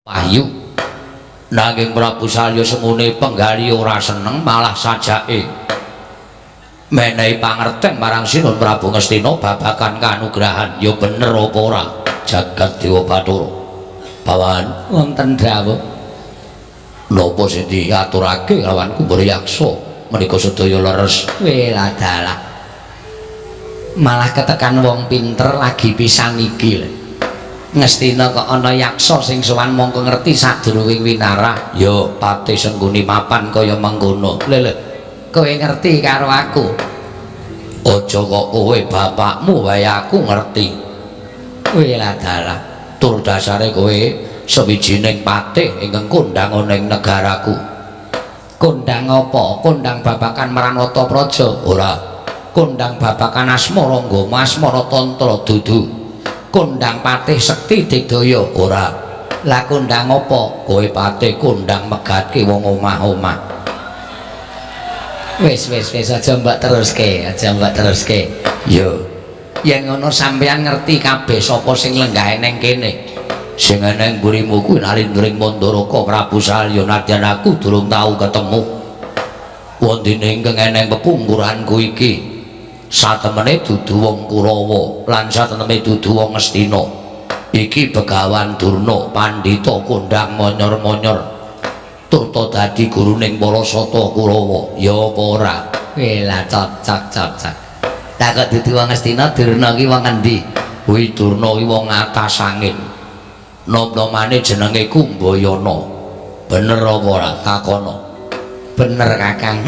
Wahyu nanging Prabu Salya semune penggali ora seneng malah sajake menehi pangerten marang Sinun Prabu Ngastina babagan kanugrahan ya bener apa ora jagat Dewa Bathara bawahan wonten dawuh napa sing diaturake lawan Kumbayaksa menika sedaya leres weladalah malah ketekan wong pinter lagi pisan iki Ngastina kok ana yaksa sing sowan mongko ngerti sadurunging winarah ya pati sengguni mapan kaya mengkono lho kowe ngerti karo aku aja kok kowe bapakmu wae aku ngerti weladalah tur dasare kowe sawijining patih ingkang kondhang ana ing negaraku kondhang apa kondhang babakan Maranata Praja ora kondhang babakan asmara Gama asmara tantra dudu kondhang patih sekti digdaya ora lah kondhang apa kowe patih kondhang megatke wong omah-omah wis aja mbak teruske yo yen ngono sampeyan ngerti kabeh sapa sing lenggahe ning kene sing ana ing mburimu kuwi nalindring Mandaraka Prabu Salya nadyan aku durung tau ketemu wondene ingkang ana ing pepungkuranku iki satemene dudu wong Kurawa lan satemene dudu wong Ngastina iki Begawan Durna pandhita kondhang monyor-monyor turta dadi guruning para sata Kurawa ya apa ora lah cocok tak kok dudu wong Ngastina Durna ki wong endi kuwi Durna ki wong atas angin nom-nomane jenenge Kumbayana bener apa ora takono bener Kakang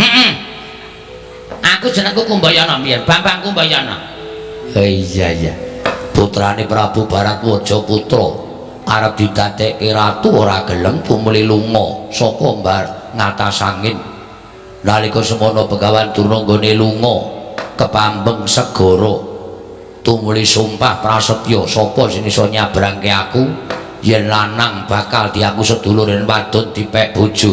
aku jenengku Kumbayana mbiyen Bambang Kumbayana iya putrane Prabu Baratwaja putra arep didadekke ratu ora gelem tumuli lunga saka ngatas angin nalika semono Begawan Durna nggone lunga kepambeng segara tumuli sumpah prasetya sapa sing iso nyabrangke aku yen lanang bakal diaku seduluren wadon dipek bojo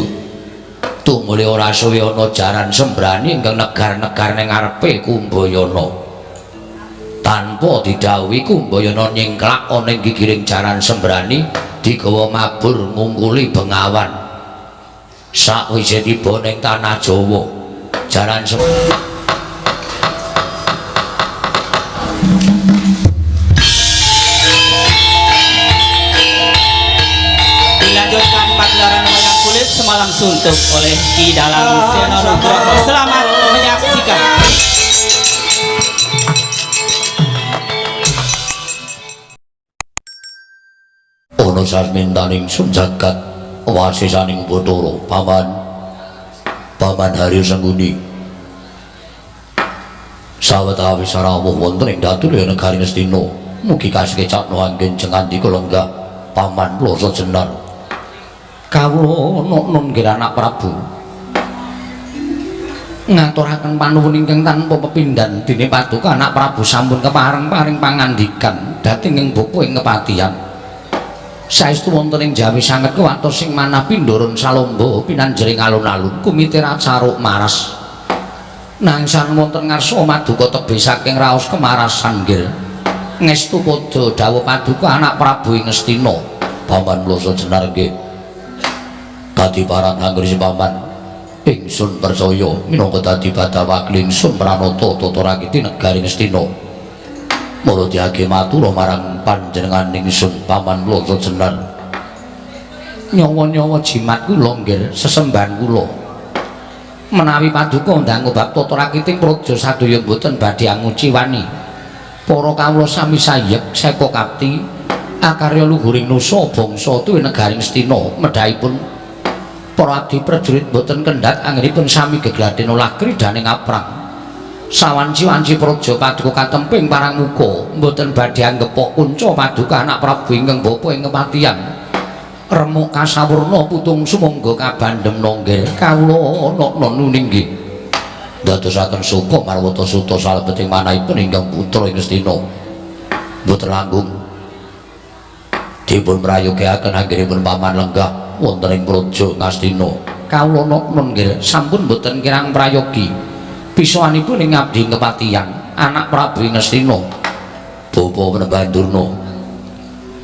tumuli ora suwe ana jaran sembrani ingkang negar-negar ning ngarepe Kumbayana tanpa didhawuhi Kumbayana nyingklak ana ing gigiring jaran sembrani digawa mabur ngungkuli Bengawan sakwise tiba ning tanah Jawa jaran sembrani dilanjutkan pagelaran wayang kulit semalam suntuk oleh Ki Dalang Sena Nugroho. Selamat menyaksikan. Ono sasmintaning sunjagat wasisaning Bathara paman Hari Sengguni sawetawis rawuh wonten ing datur negari Ngastina mugi kasekecakno anggen jengandi kula lenggah paman Plasa Jenar kawula nun nggih anak Prabu ngaturaken panuwun ingkang tanpa pepindhan dene paduka anak Prabu sampun kepareng-paring pangandikan dhateng ing bapa ing kepatihan saestu wonten ing Jawi sanget kuwatos sing manah pindharan salomba pinanjering alun-alun kumite racaruk maras nang san wonten ngarsa maduka tebih saking raos kemarasan nggih ngestu padha dawuh paduka anak Prabu ing Ngastina paman Plasa Jenar nggih dadi parang anggri paman ingsun percaya minangka dadi badawakli ingsun Pranata tata rakiti negari Ngastina mula diage matur marang panjenengan ingsun paman Plasa Jenar nyawa-nyawa jimat kula nggih sesembahan kula menawi paduka ndang bab tata rakiting praja sadaya boten badhe anguci wani para kawula sami sayek seka kapti akarya luhuring nusa bangsa tuwin negari Ngastina medhahipun para abdi prajurit boten kendhat anggenipun sami gegladen olah kridhaning aprang sawanci-wanci praja paduka katemping parang muka boten badhe anggepok kunca paduka anak Prabu ingkang bapa ing kematian remuk kasawurna putung sumangga kabandhem nonggil kawula ana nuning nggih dadosaken suka marwata suta salebeting manahipun ingkang putra ing Ngastina boten langkung dipun prayogiaken anggenipun paman lenggah wonten ing praja Ngastina kawula nun nggih sampun boten kirang prayogi pisowanipun ing abdi kepatihan anak Prabu ing Ngastina bapa Penembahan Durna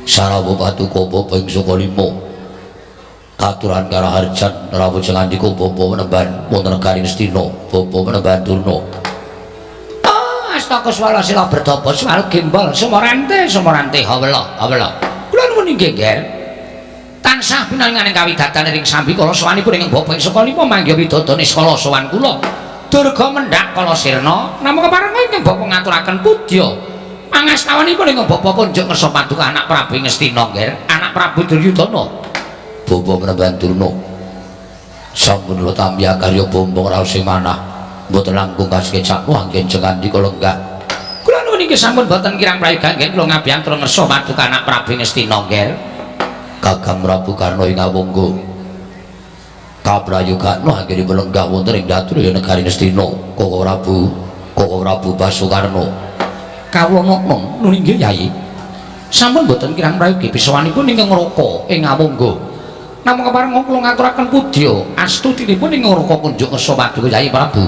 Sarawa Paduka Bapa ing Sukalima aturan karaharjan rawuh ngandika bapa menemban wonten negari Ngastina bapa menemban Durna. Astaka swala sila bertapa swal gimbal sumorante hawela kula nuwun inggih nggih tansah pinanganing kawidatan ing sambi kala sowanipun ing bapa ing sekolah mangga widodone skala sowan kula durga mendhak kala sirna namung keparenga ing bapa ngaturaken pudya pangastawanipun ing bapa kunjuk ngersa paduka anak Prabu Ngastina nggih anak Prabu Duryudana bapa menemban Durna sampun kula tampi karya bombong raos sing manah mboten langkung kaskecaku anggen jengandika lenggah kula nuwun inggih sampun boten kirang prayoga anggen kula ngabiyantura ngersa paduka anak Prabu Ngastina nggih Kakang Prabu Karna ing awungga kaprayogakna anggenipun lenggah wonten ing dhatur ya negari Ngastina Koko Prabu Basukarna kawula nuwun inggih Yayi sampun boten kirang prayogi bisawanipun ingkang ngraka ing awungga namung keparenga kula ngaturaken pudya astutinipun ing ngraka kunjuk ngersa paduka Yayi Prabu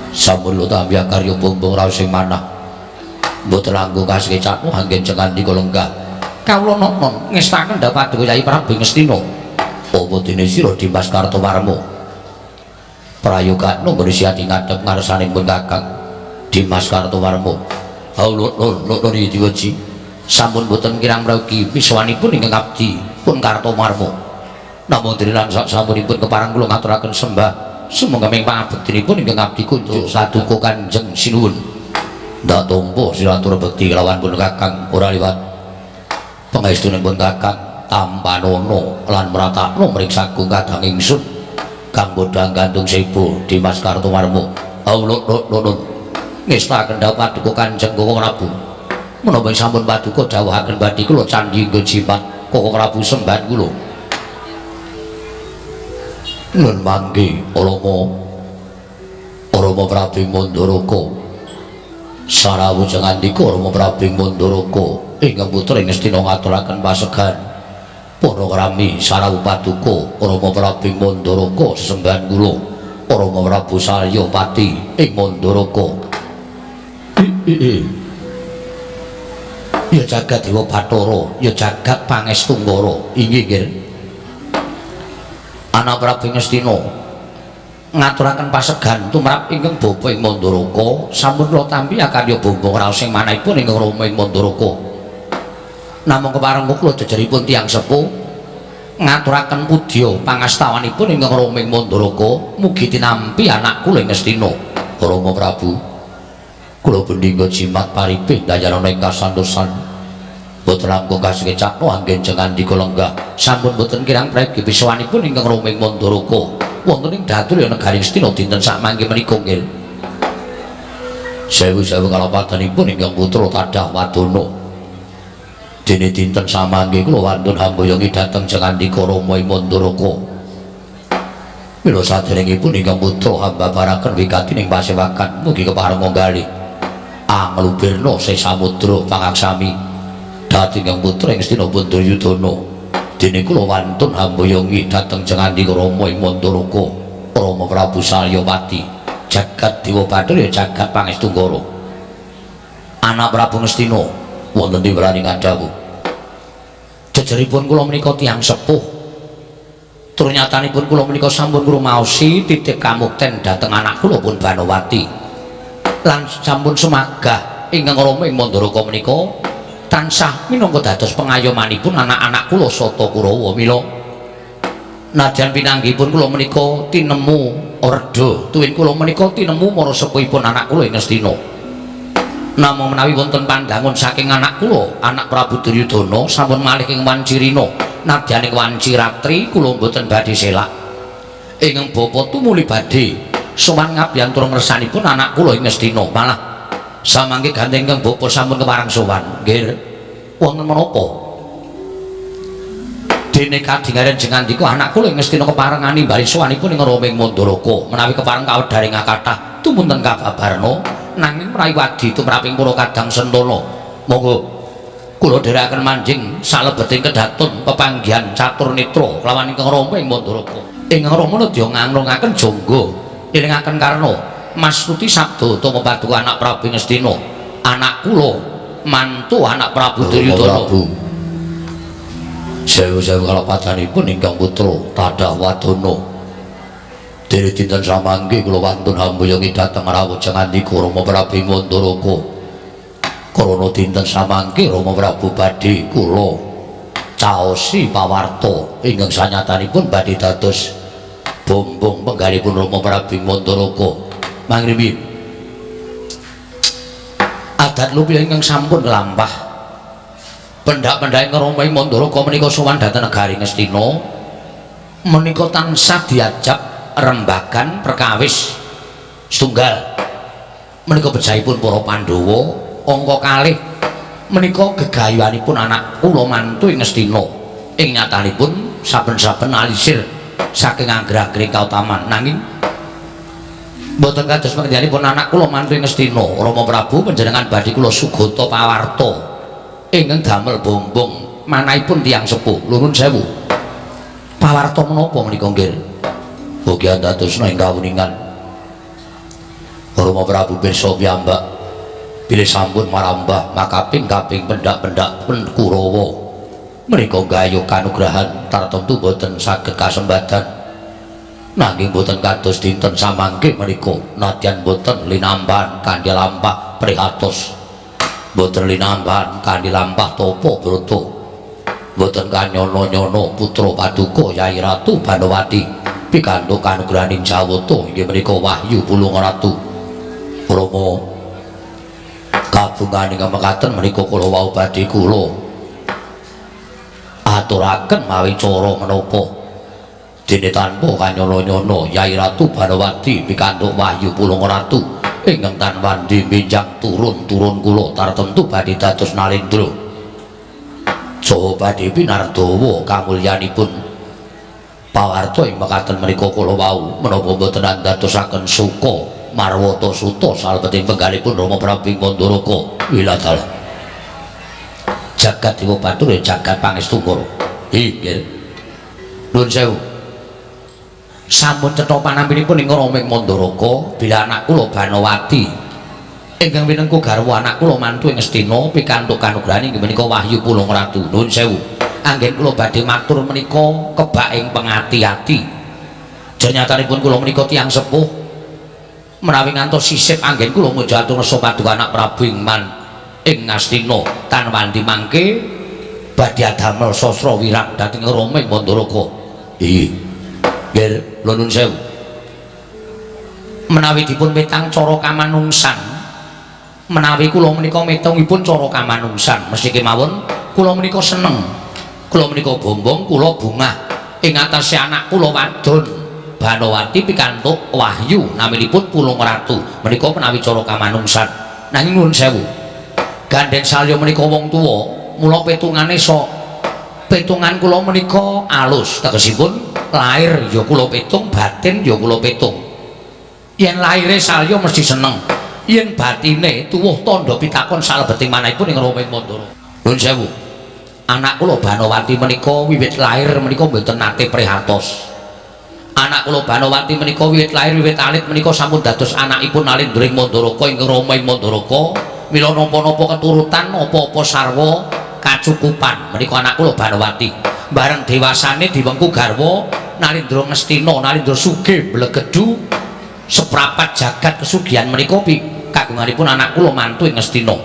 sampun kula tampi karya bombong raos sing manah mboten langkung kaskecaku anggen jengandika lenggah kawula non ngestaken dhateng paduka Yayi Prabu Ngastina apa dene sira Dimas Kartowarma prayogakna ngresihati ngadhep ngarsanipun Kakang Dimas Kartowarma nuwun diweji sampun boten kirang prayogi bisawanipun ingkang abdi pun Kartowarma namung dirilan sasampunipun kepareng kula ngaturaken sembah sumangga ming pangabektinipun ingkang abdi kunjuk saduka Kanjeng Sinuwun ndak tampa silatur bekti kelawan pun Kakang ora liwat pangestunipun Kakang Tampanono lan mratakno mriksaku kadang ingsun kang bodhang gantung sebo Dimas Kartowarma nuwun ngestaken dawuh paduka Kanjeng Koko Prabu menapa sampun paduka dawuhaken badhe kula candhi nggo jimat Koko Prabu sembahan kula nun mangke Rama Prabu Mandaraka sarawuh ngandika Rama Prabu Mandaraka ingkang putra Ngastina ngaturaken pasegan para krami sarawuh paduka Rama Prabu Mandaraka sesembahan kula Rama Prabu Saryapati ing Mandaraka ya jagat Dewa Bathara ya jagat Pangestumbara inggih nggih anak Prabu Ngastina ngaturaken pasegan tumrap ingkang bapa ing Mandaraka sampun kula tampi karya bombong raos sing manahipun ingkang Rama ing Mandaraka namung kepareng kula jejeripun tiyang sepuh ngaturaken pudya pangastawanipun ingkang Rama ing Mandaraka mugi tinampi anak kula ing Ngastina Rama Prabu kula bendhingga jimat paripih dayana ing kasantosan boten langkung kasengecakno anggen jengandika lenggah sampun boten kirang prayogi bisawanipun ingkang Rama ing Mandaraka wonten ing dhatur ya negari Ngastina dinten sakmangke menika nggih sewu-sewu kalapadanipun ingkang putra Tadah Wadana dene dinten samangke kula wantun hambayongi dhateng jengandika Rama ing Mandaraka mila saderengipun ingkang putra hamba baraken wigati ing pasewakan mugi keparenga galih anglubirna sesamudra pangaksami dhateng ingkang putra Ngastina Duryudana dene kula wantun hambayongi dhateng jengandika Rama ing Mandaraka Rama Prabu Saryapati jagat Dewa Bathara jagat Pangestumbara anak Prabu Ngastina wonten diwerani ngadhawuh jejeripun kula menika tiyang sepuh tur nyatanipun kula menika sampun ngrumaosi titik kamukten dhateng anak kula pun Banowati lan sampun sumagah ingkang Rama ing Mandaraka menika tansah minangka dados pengayomanipun anak-anak kula Sata Kurawa mila nadyan pinanggihipun kula menika tinemu reda tuwin kula menika tinemu para sepuhipun anak kula ing Ngastina namung menawi wonten pandangun saking anak kula anak Prabu Duryudana sampun malih ing Wancirina nadyan ing Wanciratri kula mboten badhe selak ingkang bapa tumuli badhe sowan ngabiyantura ngersanipun anak kula ing Ngastina malah samangke gandeng ingkang bapa sampun kepareng sowan nggih wonten menapa dene kadingaren jengandika anak kula ing Ngastina keparengani bali sowanipun ing Rama ing Mandaraka menawi kepareng kawedharing kathah tumunten kababarna nanging mrawi wadi tumraping para kadang sentana monggo kula dherekaken manjing salebeting kedatun pepanggihan catur netra kelawan ingkang Rama ing Mandaraka ingkang Rama nedya nganglungaken jangga elingaken karna mastuti sabda utama paduka anak Prabu Ngastina anak kula mantu anak Prabu Duryudana sewu-sewu kalapatanipun ingkang putra Tadah Wadana. Dene dinten samangke kula wantun hambuyungi dhateng rawuh ngandika Rama Prabu Mandaraka. Krana dinten samangke Rama Prabu badhe kula caosi pawarta ingkang sanyatanipun badhe dados bombong penggalipun Rama Prabu Mandaraka. Mangribi adat lupi ingkang sampun lampah pendak-pendak ngerompahi Mandaraka menika sowan dhateng negari Ngastina menika tansah diajab rembagan perkawis setunggal menika bejahipun para Pandhawa angka kalih menika gegayuhanipun anak kula mantu ing Ngastina ing nyatanipun saben-saben alisir saking anggra-angring kautaman nanging boten kados panjenenganipun anak kula mantu ing Ngastina Rama Prabu panjenengan badhe kula sugata pawarta ingkang damel bombong manahipun tiyang sepuh. Nuwun sewu. Pawarta menapa menika nggih? Ugi andadosna ing kawuningan Rama Prabu pirsa piyambak bilih sampun marambah makaping-kaping pendak-pendak Kurawa menika gayuh kanugrahan tartemtu boten saged kasembadan nanging boten kados dinten samangke menika nadyan boten linambahan kanthi lampah prihatos boten linambahan kanthi lampah tapa brata boten kanyono-nyono putra paduka Yai Ratu Banowati pikantuk kanugrahaning Jawata inggih menika Wahyu Pulung Ratu Rama kabungan ingkang mekaten menika kula wau badhe kula aturaken mawi cara menapa dene tanpa kanyono-nyono Yai Ratu Banowati pikantuk Wahyu Pulung Ratu ingkang tanwandi minjang turun-turun kula tartemtu badhe dados nalendra saha badhe pinardawa kamulyanipun pawarta ing mekaten menika kula wau menapa boten andadosaken suka marwata suta salebeting penggalipun Rama Prabu Mandaraka wiladal jagat dewa batur jagat pangestu kula nggih nuwun sewu sampun cetha panampinipun ing Rama Mandaraka bila anak kula Banowati ingkang winengku garwa anak kula mantu ing Ngastina pikantuk kanugrahan inggih menika Wahyu Pulung Ratu. Nuwun sewu anggen kula badhe matur menika kebak ing pengati-ati jenyatanipun kula menika tiyang sepuh menawi ngantos sisip anggen kula muja atur nasa paduka anak Prabu ing Ngastina tanwandi mangke badhe adamel sastra wirang dhateng Rama Mandaraka. Nggih, nuwun sewu. Menawi dipun metang cara kamanungsan, menawi kula menika metungipun cara kamanungsan, mesti kemawon kula menika seneng. Kula menika bombong, kula bungah ing atase anak kula wadon Banowati pikantuk Wahyu naminipun Pulung Ratu. Menika menawi cara kamanungsan. Nanging nuwun sewu. Gandeng salya menika wong tuwa, mula petungane petungan kula menika alus tegesipun lahir ya kula petung batin ya kula petung yen lahire salya mesti seneng yen batine tuwuh tandha pitakon salebeting manahipun ing Rama Mandaraka. Nuwun sewu anak kula Banowati menika wiwit lahir menika mboten nate prihatos anak kula Banowati menika wiwit lahir wiwit alit menika sampun dados anakipun Alendring Mandaraka ing Rama Mandaraka mila napa-napa keturutan apa-apa sarwa kacukupan menika anak kula Banowati bareng dewasane diwengku garwa Nalendra Ngastina Nalendra sugih blegedu seprapat jagat kesugihan menika kagunganipun anak kula mantu ing Ngastina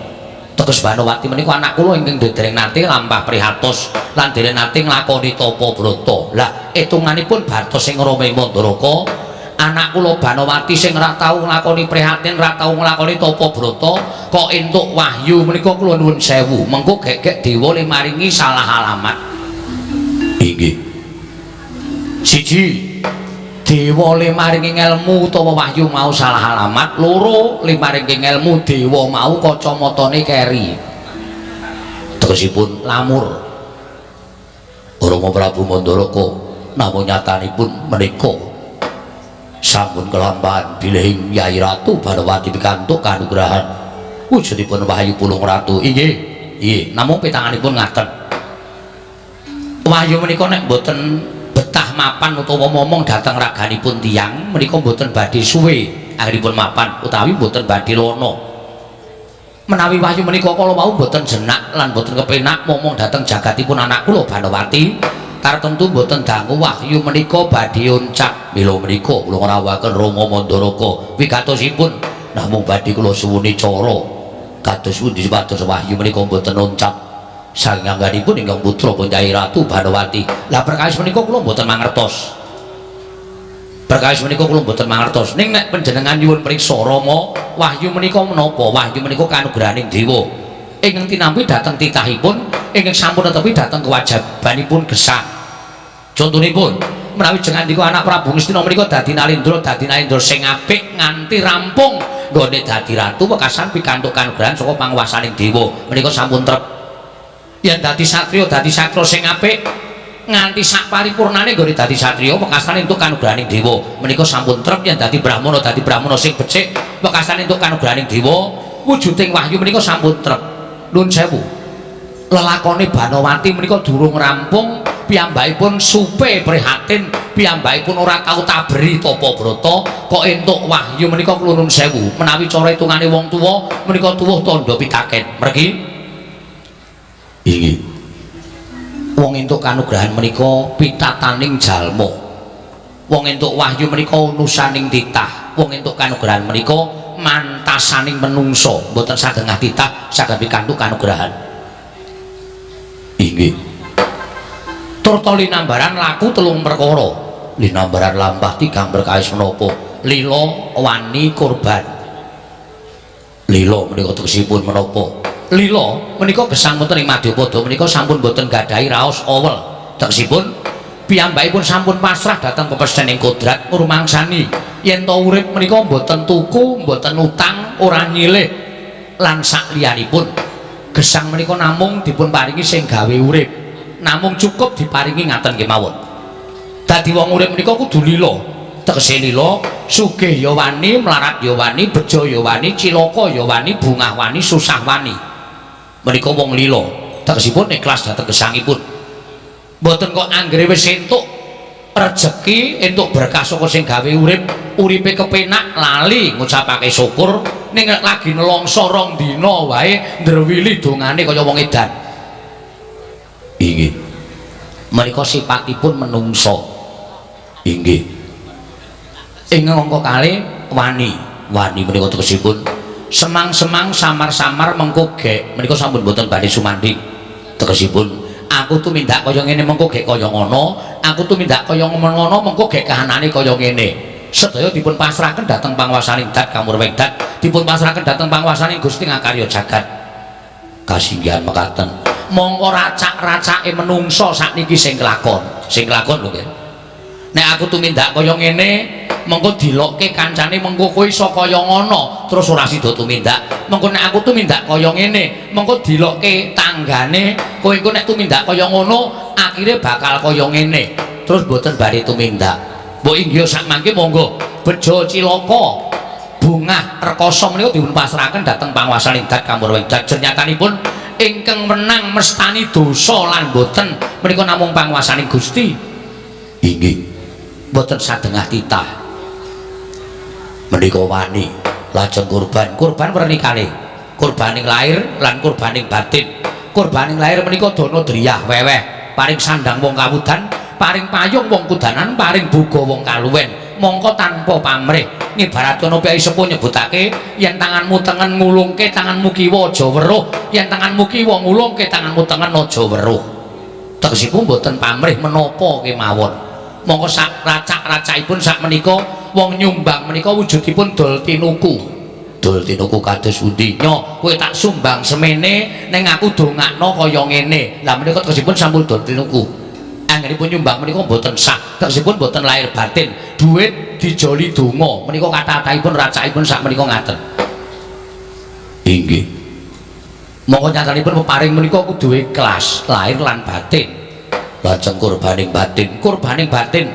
teges Banowati menika anak kula ingkang dereng nate lampah prihatos lan dereng nate nglakoni tapa brata lah etunganipun bartos ing Rama Mandaraka anak kula Banowati sing ora tau nglakoni prihatin ora tau nglakoni tapa brata kok entuk wahyu menika kula nuwun sewu mengko gek-gek dewa le maringi salah alamat inggih siji dewa le maringi ilmu utawa wahyu mau salah alamat loro le maringi ilmu dewa mau kacamatane keri tegesipun lamur Rama Prabu Mandaraka namung nyatanipun menika sampun kelampahan bilih Yai Ratu Banowati pikantuk kanugrahan wujudipun Wahyu Pulung Ratu. Nggih namung petanganipun ngaten wahyu menika nek boten betah mapan utawa momong dhateng raganipun tiyang menika boten badhe suwe anggenipun mapan utawi boten badhe lono menawi wahyu menika kala wau boten jenak lan boten kepenak momong dhateng jagatipun anak kula Banowati tartemtu boten dangu wahyu menika badhe oncak mila menika kula ngrawuhaken Rama Mandaraka wigatosipun namung badhe kula suwuni cara kados pundi supados wahyu menika boten oncak saking anggenipun ingkang putra Nyai Ratu Banowati lah perkawis menika kula boten mangertos perkawis menika kula boten mangertos ning nek panjenengan nyuwun priksa Rama wahyu menika menapa wahyu menika kanugrahaning dewa ingkang tinampi dhateng titahipun ingkang sampun netepi dhateng kewajibanipun gesang contonipun menawi jengandika anak Prabu Ngastina menika dadi nalindra sing apik nganti rampung nggone dadi ratu wekasan pikantuk kanugrahan saka panguwasaning dewa menika sampun trep yen dadi satriya sing apik nganti sak paripurnane nggone dadi satriya wekasan entuk kanugrahaning dewa menika sampun trep yen dadi brahmana sing becik wekasan entuk kanugrahaning dewa wujuding wahyu menika sampun trep nuwun sewu lelakone Banowati menika durung rampung piyambakipun supe prihatin piyambakipun ora tau taberi tapa brata kok entuk wahyu menika kula nuwun sewu menawi cara hitungane wong tuwa menika tuwuh tandha pitaken mergi inggih wong entuk kanugrahan menika pitataning jalma wong entuk wahyu menika unusaning titah wong entuk kanugrahan menika mantasaning menungso mboten saged titah saged pikantuk kanugrahan inggih turta linambaran laku telung perkara linambaran lampah tigang perkawis menapa lila wani kurban lila menika tegesipun menapa lila menika gesang wonten ing Madyapada menika sampun boten gadahi raos awel tegesipun piyambakipun sampun pasrah dhateng pepesening kodrat ngrumangsani yen to urip menika boten tuku boten utang ora nyilih lan sak liyanipun gesang menika namung dipun paringi sing gawe urip namung cukup diparingi ngaten kemawon dadi wong urip menika kudu lila tegese lila sugih ya wani mlarat ya wani bejo ya wani cilaka ya wani bungah wani susah wani menika wong lila tegesipun ikhlas dhateng gesangipun mboten kok anggere wis entuk rejeki entuk berkah saka sing gawe urip uripe kepenak lali ngucapake syukur ning lagi nelongso rong dina wae ndrewili dongane kaya wong edan inggih menika sipatipun menungso inggih ing angka kalih wani menika tegesipun semang-semang samar-samar mengko gek menika sampun boten badhe sumandhing tegesipun aku tumindak kaya ngene mengko gek kaya ngono aku tumindak kaya ngono mengko gek kahanane kaya ngene sedaya dipun pasrahaken dhateng panguwasaning Dat Kamurweng Dat dipun pasrahaken dhateng panguwasaning Gusti Ngakarya Jagat kasinggihan mekaten mongko racak-racake menungso sakniki sing kelakon lho nggih nek aku tumindak kaya ngene mengko dilokke kancane mengko kowe iso kaya ngono terus ora sida tumindak mengko nek aku tumindak kaya ngene mengko dilokke tanggane kowe engko nek tumindak kaya ngono akhire bakal kaya ngene terus boten badhe tumindak mbok inggih sak mangke monggo bejo cilaka bungah rekoso menika dipun pasrahaken dhateng panguwasaning Dat Kamurweng Dat jenyatanipun ingkang menang mestani dosa lan boten menika namung panguwasaning Gusti inggih boten sadengah titah menika wani lajeng kurban pernikane kurbaning lahir lan kurbaning batin kurbaning lahir menika dana driyah weweh paring sandang wong kawudan paring payung wong kudanan paring buga wong kaluwen mongko tanpa pamrih ngibaratana piyai sepuh nyebutake yen tanganmu tengen ngulungke tanganmu kiwa aja weruh yen tanganmu kiwa ngulungke tanganmu tengen aja weruh tegesipun boten pamrih menapa kemawon mongko sak racak-racakipun sak menika wong nyumbang menika wujudipun dol tinuku kados pundi nyo kowe tak sumbang semene ning aku dongakno kaya ngene lah menika tegesipun sampun dol tinuku anggenipun nyumbang menika mboten sah tegesipun mboten lahir batin duit dijoli donga menika kata-katahipun racakipun sak menika ngaten inggih monggo nyatanipun peparing menika kudu ikhlas lahir lan batin lajeng kurbaning batin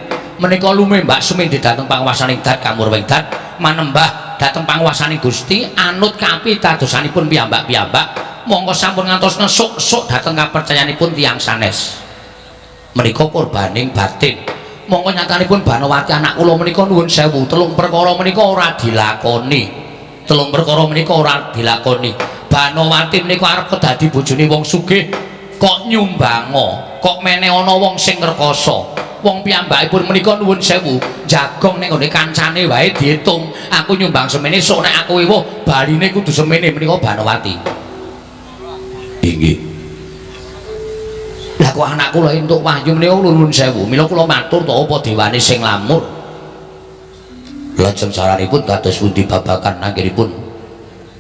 menika lumembak sumindhi dhateng panguwasaning Dat Kamurweng Dat manembah dhateng panguwasaning Gusti anut kapitadosanipun piyambak-piyambak monggo sampun ngantos nesuk-nesuk dhateng kapercayanipun tiyang sanes menika kurbaning batin monggo nyatanipun Banowati anak kula menika nuwun sewu telung perkara menika ora dilakoni Banowati menika arep dadi bojone wong sugih kok nyumbango, kok meneh ana wong sing ngrekoso. Wong piyambakipun menika nuwun sewu, jagong ning gone kancane wae diitung. Aku nyumbang semene sok nek aku ewuh baline kudu semene menika Banowati. Inggih. Lah kok anak kula entuk wahyu menika nuwun sewu, mila kula matur to apa dewane sing lamur. Lajeng saranipun kados pundi babakan anggenipun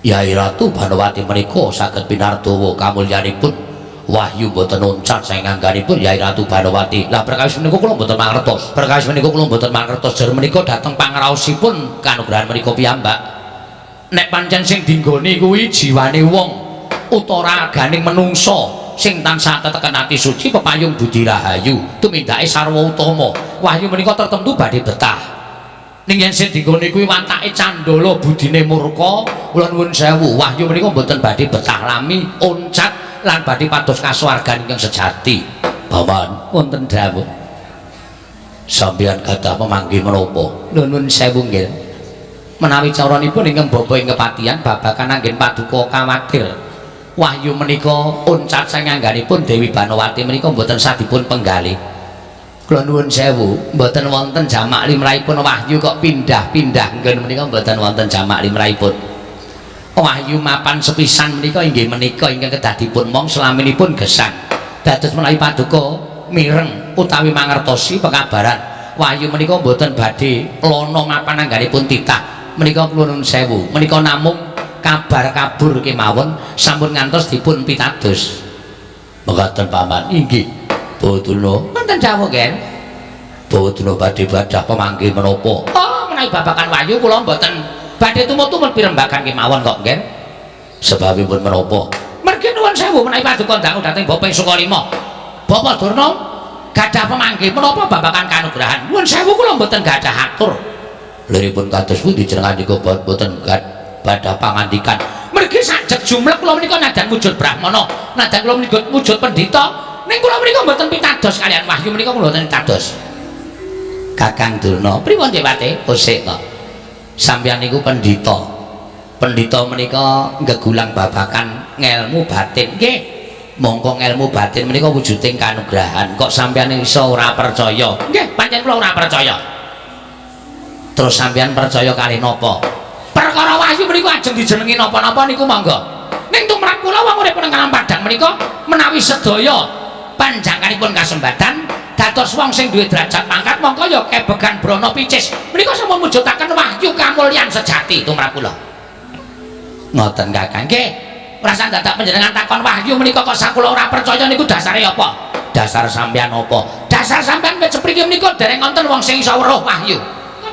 Yai Ratu Banowati menika saged pinardawa kamulyanipun wahyu boten uncat saing angganipun Yai Ratu Banowati. Lah perkawis menika kula boten mangertos. Perkawis menika kula boten mangertos jar menika dhateng pangraosipun kanugrahan menika piyambak. Nek pancen sing dinggoni kuwi jiwane wong utawa raganing menungsa sing tansah teteken ati suci pepayung budi rahayu tumindake sarwa utama. Wahyu menika tertentu badhe betah. Ning yen sing dinggoni kuwi watake candala budine murka, kula nuwun sewu, wahyu menika mboten badhe betah lami uncat lan badhe pados kasuwargan ingkang sejati. Paman wonten dawuh. Sampeyan gadah pemanggih menapa? Nuwun sewu nggih. Menawi caranipun ingkang bapa ing kepatihan babakan anggen paduka kawatir. Wahyu menika uncat sangangganipun Dewi Banowati menika mboten sadipun penggalih. Kula nuwun sewu, mboten wonten jamak limrahipun wahyu kok pindah-pindah nggen menika mboten wonten jamak limrahipun. Wahyu mapan sepisan menika inggih menika ingkang kedadipun mong selaminipun gesang. Dados menawi paduka mireng utawi mangertosi pekabaran wahyu menika mboten badhe lono mapan angganipun titah. Menika kula nuwun sewu, menika namung kabar kabur kemawon sampun ngantos dipun pitados. Mekaten paman inggih. Bawaduna wonten dawuh nggih. Bawaduna badhe badhah pemanggih menapa? Oh, menawi babakan wahyu kula mboten badhe tumut-tumut pirembagan kemawon kok nggih. Sebabipun menapa? Mergi nuwun sewu menawi paduka ndang dhateng Bapak Sukalima. Bapak Durna gadah pemanggih menapa babakan kanugrahan? Nuwun sewu kula mboten gadah atur. Liripun kados pundi jenenganipun mboten gadah pangandikan. Mergi sajeg jumlah kula menika nadan wujud brahmana, nadan kula menika wujud pendhita. Ning kula menika mboten pitados kalian wahyu menika kula mboten pitados. Kakang Durna, pripun Dewate? Osik to. Sampeyan niku pendhita. Pendhita menika gegulang babakan ngelmu batin. Nggih. Mongko ngelmu batin menika wujuding kanugrahan. Kok sampeyan iso ora percaya? Nggih, pancen kula ora percaya. Terus sampeyan percaya kalih napa? Perkara wahyu menika ajeng dijenengi napa-napa niku monggo. Ning tumrap kula wong urip nang Padang menika menawi sedaya panjangkanipun kasembadan dados wong sing duwe derajat pangkat mongko ya kebegan brana picis menika sampun mujudaken wahyu kamulyan sejati tumrap kula. Ngoten Kakang nggih. Rasane dadak panjenengan takon wahyu menika kok sakula ora percaya niku dasare apa? Dasar sampean apa? Dasar sampean wis sepriki menika dereng wonten wong sing iso weruh wahyu.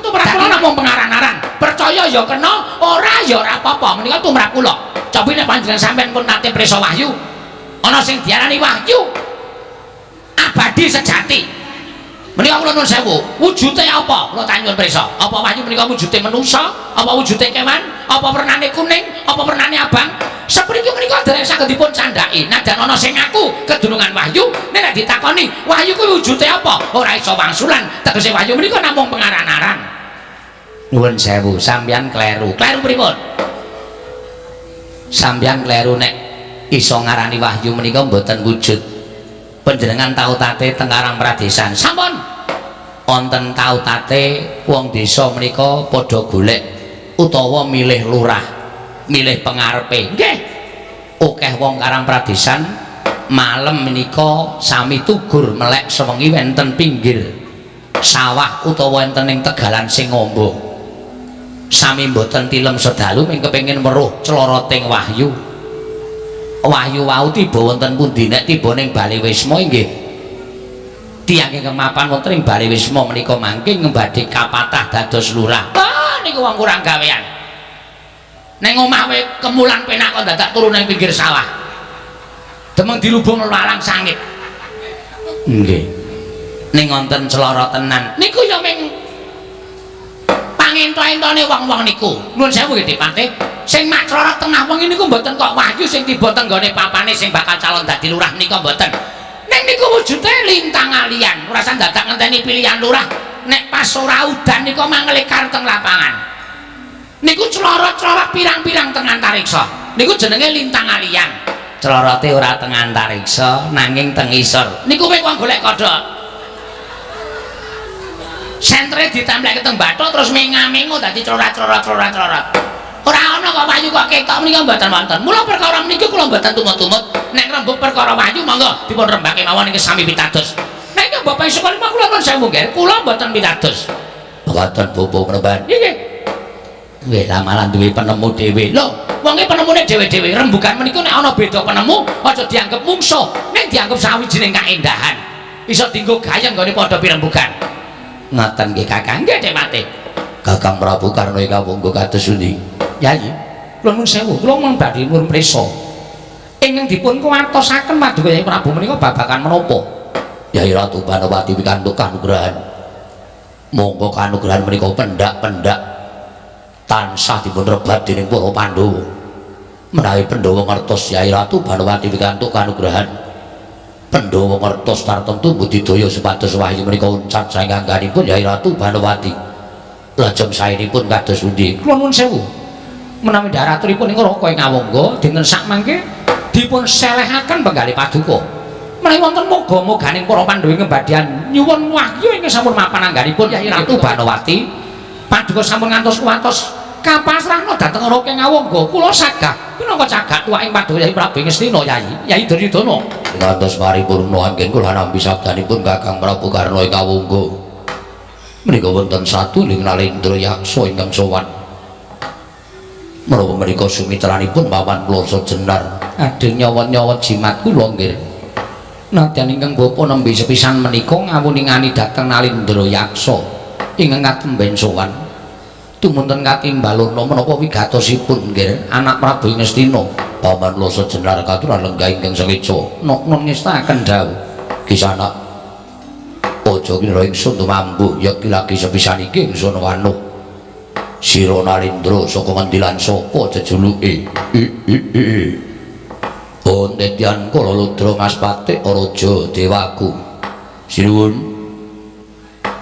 Tumrap kula namung pengaran-aran. Percaya ya kena, ora ya ora apa-apa menika tumrap kula. Cobi nek panjenengan sampean pun nate prisa wahyu ana sing diarani wahyu abadi sejati. Menika kula nuwun sewu, wujude apa? Kula tanyun prisa. Apa wahyu menika wujude manusa? Apa wujude kewan? Apa wernane kuning? Apa wernane abang? Sapriki menika dereng saged dipun candhaki. Najan ana sing ngaku kedunungan wahyu, nek ditakoni wahyu kuwi wujude apa? Ora iso wangsulan. Tegese wahyu menika namung pengaran-aran. Nuwun sewu, sampeyan kleru. Kleru pripun? Sampeyan kleru nek iso ngarani wahyu menika mboten wujud. Panjenengan tau tate teng Karang Pradesan. Sampun. Wonten tau tate wong desa menika padha golek utawa milih lurah, milih pengarepe. Nggih. Akeh wong Karang Pradesan malem menika sami tugur melek sewengi wonten pinggir sawah utawa wonten ing tegalan sing ngombo. Sami mboten tilem sedalu ming kepengin weruh cloroting wahyu. Wahyu wau tiba wonten pundi? Nek tiba ning Bali Wisma inggih tiyang ingkang mapan wonten ing Bali Wisma menika mangke ngembadhe kapatah dados lurah. Ah niku wong kurang gawean. Ning omah wae kemulan penak kok dadak turu ning pinggir sawah. Demeng dirubung lalang sangit. Nggih. Ning wonten celara tenan. Niku ya ming pangento-entone wong-wong niku. Nuwun sewu nggih Dipate. Sing macrorot tengah wong niku mboten kok wahyu sing tiba tenggone papane sing bakal calon dadi lurah nika mboten. Ning niku wujude lintang alian. Ora usah dadak ngenteni pilihan lurah. Nek pas ora udan nika manglikar teng lapangan. Niku clorot-clorot pirang-pirang teng antariksa. niku jenenge lintang aliang. Clorote ora teng antariksa nanging teng isor. Niku kowe wong golek kodhok. Sentre ditempleke teng bathuk terus menga-mengo dadi clorat-clorat. Ora ana kok wayu kok ketok menika mboten wonten. Mula perkara menika kula mboten tumut-tumut. Nek rembug perkara wayu monggo dipun rembake mawon niki sami pitados. Nek iki Bapak sekolah kula nuwun sewu nggih. Kula mboten pitados. Mboten bobo mremban. Nggih. Wis malah duwe penemu dhewe. Lho, wong iki penemune dhewe-dhewe. Rembugan menika nek ana beda penemu aja dianggep mungsuh, nek dianggep sawijining kaendahan. Iso dienggo gayeng nggone padha pirembugan. Ngoten nggih Kakang, nggih Dek Mati. Kakang Prabu Karna kawungga kados pundi? Yayi, kula nuwun sewu, kula mun badhe nuwun prisa. Ingkang dipun kuwatosaken Paduka Yayi Prabu menika babagan menapa? Yayi Ratu Banowati pikantuk kanugrahan. Monggo kanugrahan menika pendak-pendak tansah dipun rebat dening para Pandhawa. Menawi Pandhawa ngertos Yayi Ratu Banowati pikantuk kanugrahan, Pandhawa ngertos tartemtu budidaya supados wahyu menika uncat saking angganipun Yayi Ratu Banowati. Lajeng saenipun kados pundi? Kula nuwun sewu. Menawi daraturipun ing Raka ing Awangga dinten sak mangke dipun selehaken penggalih Paduka. Menawi wonten moga-moganing para Pandhawa ngembadian nyuwun wahyu ingkang sampun mapan angganipun Yayi Ratu Banowati. Paduka sampun ngantos kuwatos kapasrahna dhateng Raka ing Awangga. Kula sagah minangka cagak tuwaking Paduka Yayi Prabu Ngastina Yayi Duryudana. Ngantos paripurna anggen kula nampi sabdanipun Kakang Prabu Karna ing Awangga. Menika wonten satunggaling Nalendra Yaksa ingkang sowan. Menapa menika sumitranipun pawan Plasa Jenar adhe nyawon-nyawon jimat kula nggih. Nadyan ingkang bapa nembe sepisan menika ngawuningani dhateng Nalendra Yaksa ingkang katemben sowan. Tumunten katimbalana menapa wigatosipun nggih anak Prabu Ngastina. Paman Plasa Jenar katuran lenggah ingkang sekeca nok-nok ngestaken dawuh. Kisana aja kira ingsun tumambuh yak lagi sepisan iki ingsun wanuh. Sira Nalendra saka ngendilan sapa jejuluke? Ondetian Kala Ludra Maspati Raja Dewaku. Sinuwun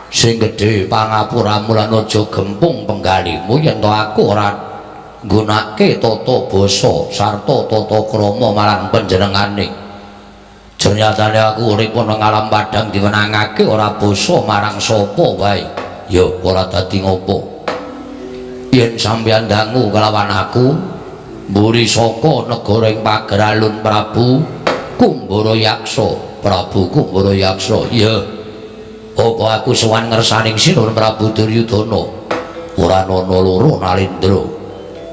sing gedhe pangapuramu lan aja gempung penggalimu yen to aku ora nggunakake tata basa sarta tata krama marang panjenengane. Ternyatane aku urip ana alam padhang diwenangake ora basa marang sapa wae. Ya ora dadi ngopo. Yen sampeyan dangu kelawan aku mburi saka negara ing Pageralun Prabu Kumbara Yaksa. Prabu Kumbara Yaksa. Ya. Apa aku sowan ngersaning Sinuwun Prabu Duryudana? Ora ana loro Nalendra.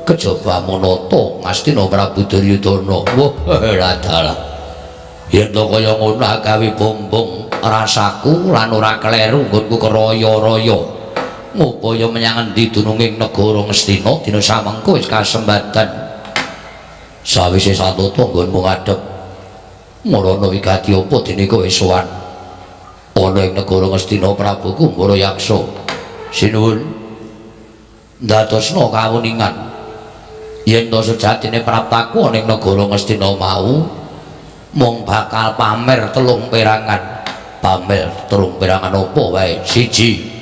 Kejaba menata Ngastina Prabu Duryudana. Wah, dalah. Yen to kaya ngono gawe bombong rasaku lan ora kleru nggonku keraya-raya. Ngupaya menyang endi dununging negara Ngastina dina samengko wis kasembatan. Sawise satata nggonmu ngadhep. Marana wigati apa dene kowe sowan ana ing negara Ngastina Prabu Kumbara Yaksa. Sinuwun ndadosna kawuningan yen to sejatine praptaku ana ing negara Ngastina mau mung bakal pamer telung perangan. Pamer telung perangan apa wae? Siji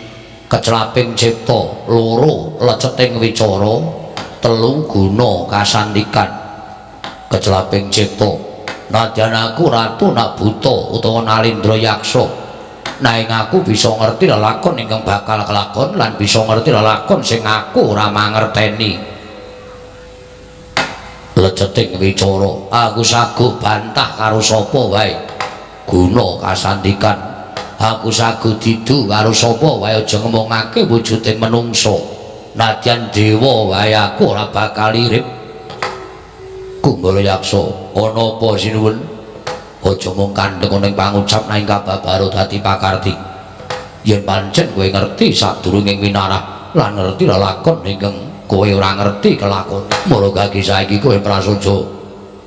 keclaping cipta, loro leceting wicara, telu guna kasandikan. Keclaping cipta, nadyan aku ratu nak buta utawa Nalendra Yaksa, nanging aku bisa ngerti lelakon ingkang bakal kelakon lan bisa ngerti lelakon sing aku ora mangerteni. Leceting wicara, aku saguh bantah karo sapa wae. Guna kasandikan, aku saguh didu karo sapa wae aja ngomongake wujuding menungsa. Nadyan dewa wae aku ora bakal irip. Kumbara Yaksa, ana apa sinuwun? Aja mung kandheng ning pangucap nanging kababaro dadi pakarti. Yen pancen kowe ngerti sadurunge winarah lan ngerti lelakon ingkang kowe ora ngerti kelakon. Mula gagi saiki kowe prasaja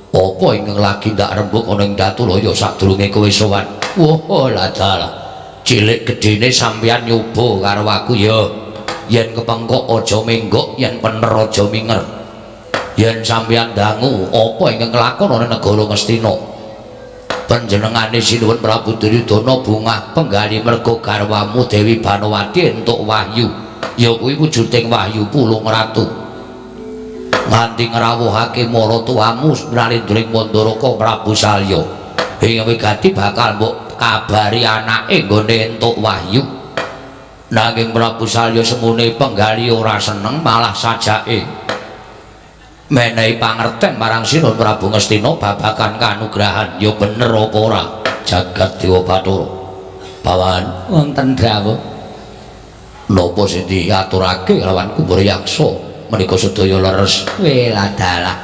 apa ingkang lagi ndak rembug ana ing Datulaya sadurunge kowe sowan. Wah, dalah. Cilik gedene sampeyan nyoba karo aku ya. Yen kepengkok aja menggok, yen pener aja minger. Yen sampeyan dangu apa ingkang kelakon ana negara Ngastina. Panjenengane Sinuwun Prabu Duryudana bungah penggali merga garwamu Dewi Banowati entuk wahyu. Ya kuwi wujuding wahyu pulung ratu. nganti ngrawuhake maratuwamu Nalindring Mandaraka Prabu Salya ing wigati bakal mbok kabari anake nggone entuk wahyu. Nanging Prabu Salya semune penggali ora seneng malah sajake menehi pangerten marang Sinun Prabu Ngastina babagan kanugrahan. Ya bener apa ora jagat Dewa Bathara? Bawahan wonten dawuh napa sing diaturake lawan Kumbaryaksa menika sedaya leres. Dalah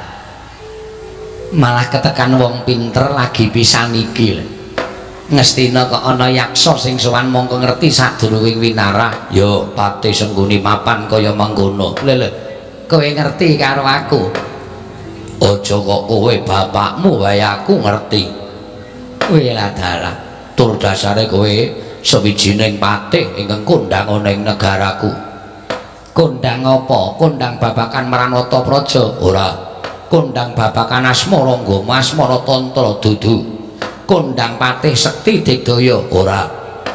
malah ketekan wong pinter lagi pisan iki. Ngastina kok ana yaksa sing sowan mongko ngerti sadurunging winarah. Ya pati sengguni mapan kaya mangkono. Lho kowe ngerti karo aku. Aja kok kowe bapakmu wae aku ngerti. Dalah tur dasare kowe sawijining patih ingkang kondhang ana ing negaraku. Kondhang apa? Kondhang babakan Maranata Praja? Ora. Kondhang babakan Asmara Gama, Asmara Tantra dudu. Kondhang patih Sekti Digdaya? Ora.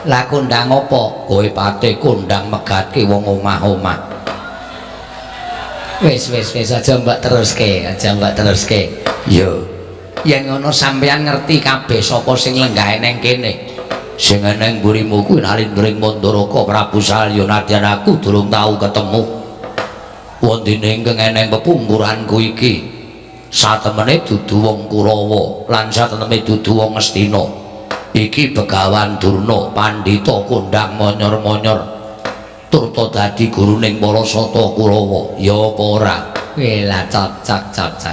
Lah kondhang apa? Kowe patih kondhang megatke wong omah-omah. Wis aja mbak teruske. Yo. Yen ngono sampeyan ngerti kabeh sapa sing lenggah neng kene. Sing eneng mburimu kuwi Nalindring Mandaraka Prabu Salya nadyan aku durung tau ketemu. Wondene ingkang eneng pepungkuranku iki satemene dudu wong Kurawa lan satemene dudu wong Ngastina. Iki Begawan Durna pandhita kondhang monyor-monyor turta dadi guruning para sata Kurawa. Ya apa ora? Lah cocok.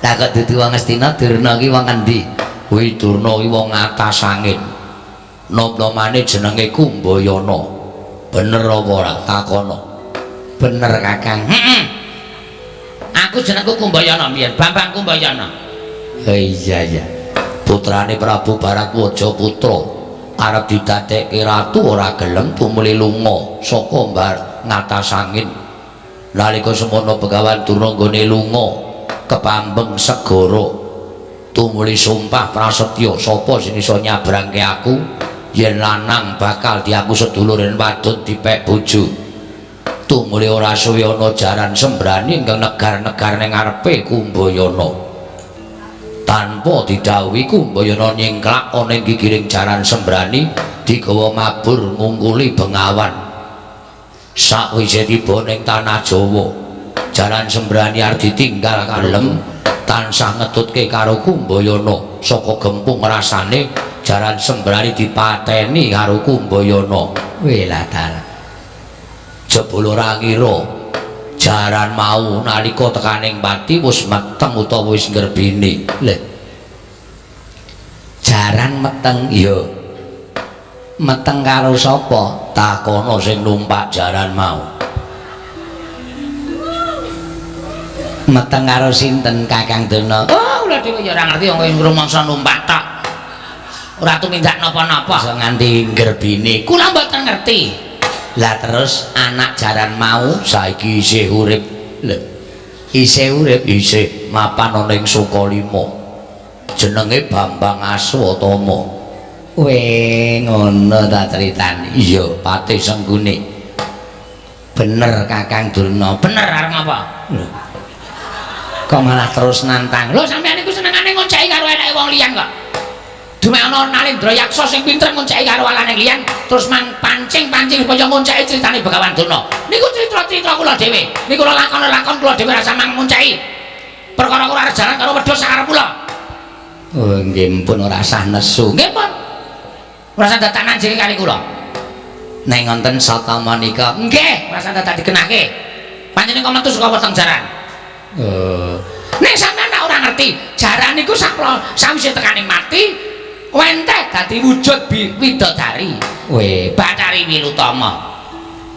Lah kok dudu wong Ngastina, Durna ki wong endi? Kuwi Durna ki wong atas angin. Nom-nomane jenenge Kumbayana. Bener apa ora takono? Bener Kakang. Aku jenengku Kumbayana mbiyen, Bambang Kumbayana. Iya. Putrane Prabu Baratwaja Putra arep didadekke ratu ora gelem tumuli lunga saka ngatas angin. Nalika semono Begawan Durna nggone lunga kepambeng segara tumuli sumpah prasetya sapa sing iso nyabrangke aku. Yen lanang bakal diaku seduluren wadon dipek bojo. Tumuli ora suwe ana jaran sembrani ingkang negar-negar ning ngarepe Kumbayana. Tanpa didhawuhi Kumbayana nyingklak ana ing gigiring jaran sembrani digawa mabur ngungkuli Bengawan. Sakwise tiba ning tanah Jawa, jaran sembrani arep ditinggal kalem tansah ngetutke karo Kumbayana. Saka gempung rasane jaran sembrani dipateni karo Kumbayana. Dalah jebul ora ngira jaran mau nalika tekaning pati wis meteng utawa wis ngrebini. Jaran meteng ya meteng karo sapa? Takono sing numpak jaran mau. Meteng karo sinten Kakang Durna? Oh, ula dhewe ya ora ngerti wong kowe rumangsa numpak tok. Ora tumindak napa-napa iso nganti ngrebine. Kula mboten ngerti. Lah terus anak jaran mau saiki isih urip. Lho. Isih urip, isih mapan ana ing Sukalima. Jenenge Bambang Aswatama. Ngono ta critane. Iya, Patih Sengguni. Bener Kakang Durna. Bener arep ngapa? Lho. Kok malah terus nantang. Lho sampeyan iku senengane ngonceki karo enake wong liyan kok. Dume ana Nalindra Yaksa sing pinter ngonceki karo alane liyan, terus pancing supaya ngonceki critane Begawan Durna. Niku crita-crita kula dhewe. Niku lakon-lakon kula dhewe rasa ngonceki. Perkara kula arep jalan karo wedhus sakarep kula. Oh, nggih pun ora sah nesu. Nggih pun. Ora sah datanan jere kali kula. Nek ngonten sata menika, nggih, ora sah dadak dikenake. Panjenengan kok metu saka weteng jaran. Nek sampeyan ora ngerti, jaran niku sawise tekaning mati wenteh dadi wujud widodari. Bathari Wilutama.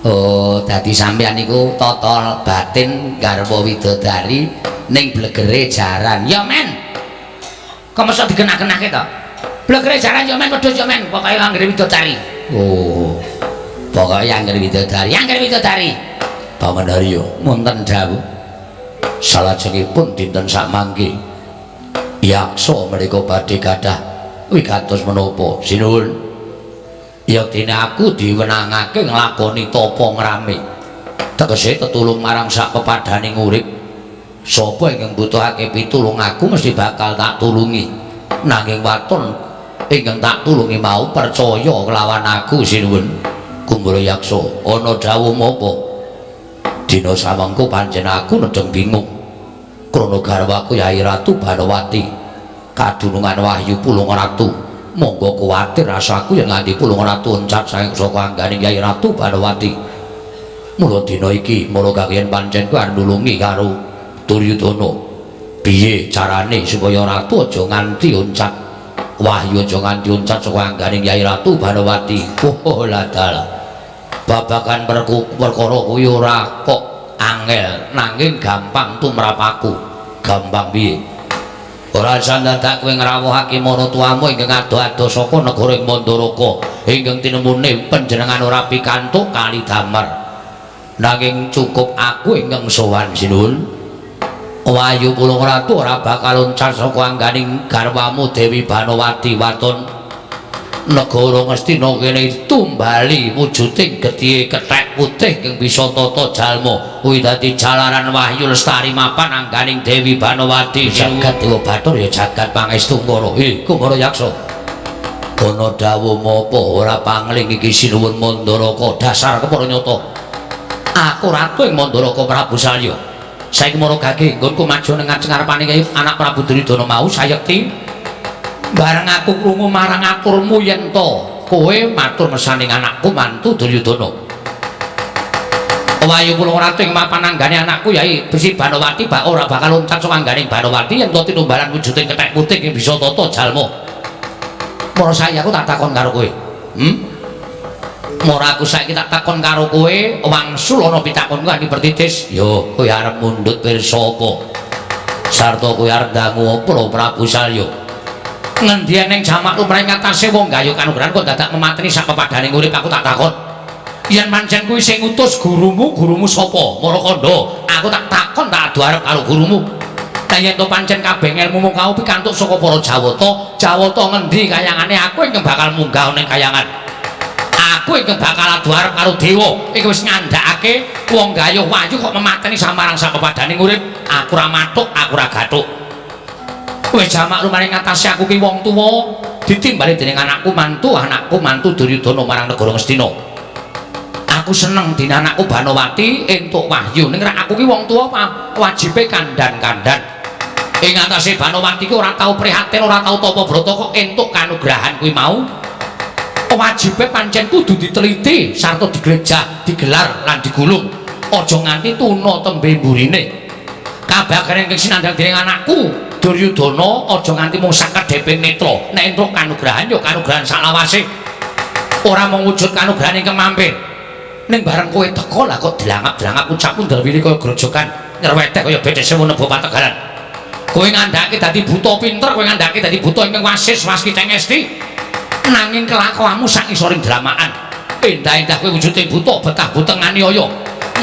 Oh, dadi sampeyan niku tata batin garwa widodari ning blegere jaran. Ya men. Kok mesti digenak-genake to? Blegere jaran ya men wedhus ya men, pokoke anggere widodari. Oh. Pokoke anggere widodari. Pamandari yo wonten dawuh. Salajengipun dinten sakmangke yaksa menika badhe gadah wigatos menapa sinuwun. Ya dene aku diwenangake nglakoni tapa ngrame. Tegese tetulung marang sak pepadaning urip. sapa ingkang butuhake pitulung aku mesti bakal tak tulungi. Nanging waton ingkang tak tulungi mau percaya kelawan aku sinuwun. Kumbara Yaksa, ana dawuh apa? Dina samengko pancen aku nedeng bingung. Krana garwaku Yai Ratu Banowati kadunungan wahyu Pulung Ratu. Monggo kuwatir rasaku yen nganti Pulung Ratu encat saking saka angganing Yai Ratu Banowati. Mula dina iki mula kanggen pancen ku arep nulungi karo Duryudana. Piye carane supaya Ratu aja nganti oncat wahyu aja nganti oncat saka angganing Yai Ratu Banowati. Oh ladal. Babagan perkara kuwi ora kok angel nanging gampang tumrap aku. Gampang piye? Ora sandadak kowe ngrawuhake maratuwamu ingkang ado-ado saka negara Mandaraka ingkang tinemune panjenengan ora pikantuk kali damar. Nanging cukup aku ingkang sowan sinuwun. Wahyu Pulung Ratu ora bakal oncat saka angganing garwamu Dewi Banowati waton negara Ngastina kene tumbali wujuding gedhe kethek putih kang bisa tata jalma kuwi dadi jalaran wahyu lestari mapan angganing Dewi Banowati. Jagat Dewa Bathara ya jagat pangestu Kumbara. Kumbara Yaksa, ana dawuh apa ora pangling iki sinuwun Mandaraka dasar kepara nyata. Aku ratu ing Mandaraka Prabu Salya. Saiki maragake nggonku maju ning ngarenganing anak Prabu Duryudana mau sayekti bareng aku krungu marang aturmu yen to kowe matur mesaning anakku mantu Duryudana. Wahyu Pulung Ratu ing mapan anggane anakku Yai Besi Banowati bak ora bakal loncat saka angganing Banowati yen to tinumbalan wujuding kethek putih sing bisa tata jalma. Mora saiki aku tak takon karo kowe. Mora aku saiki tak takon karo kowe wangsul ana pitakonku kanthi pertitis. Yo kowe arep mundhut pirsa apa? Sarta kowe arep dangu apa Prabu Salya? Ngendian ning jamak lumrahing ngatasé wong gayo kanugrahan kok dadak memateni sak pepadaning urip. Aku tak takon yen pancen kuwi sing ngutus gurumu sapa? Marakanda. Aku tak takon tak adu arep karo gurumu. Lah yen to pancen kabeh ilmumu kau pikantuk saka para Jawata ngendi kayangane aku ingkang bakal munggah ning kayangan. Aku ingkang bakal adu arep karo dewa. Iki wis ngandhakake wong gayo wahyu kok memateni samarang sak pepadaning urip. Aku ora matuk, aku ora gathuk. Wis jamak lumaring ngatasé aku ki wong tuwa ditimbali dening anakku mantu Duryudana marang negara Ngastina. Aku seneng dene anakku Banowati entuk wahyu ning aku ki wong tuwa wajibe kandhan-kandhan. Ing ngatasé Banowati ki ora tau prihatin, ora tau tapa brata kok entuk kanugrahan kuwi mau. Wajibe pancen kudu diteliti sarta diglejah, digelar lan digulung. Aja nganti tuna tembe mburine. Kabagane ing sinandhang dening anakku Duryudana aja nganti mung sakedheping netra. Nek entuk kanugrahan ya kanugrahan salawase. Ora mung wujud kanugrahan ingkang mampir. Ning bareng kowe teka lah kok dilangap-dilangap ucapmu ndawili kaya grojokan, nyerwetek kaya bedhese nebo pategalan. Kowe ngandhake dadi buta pinter, kowe ngandhake dadi buta ingkang wasis waskiteng esti. Nanging kelakuanmu sak isoring dramaan. Endah-endah kowe wujuding buta betah buteng aniaya.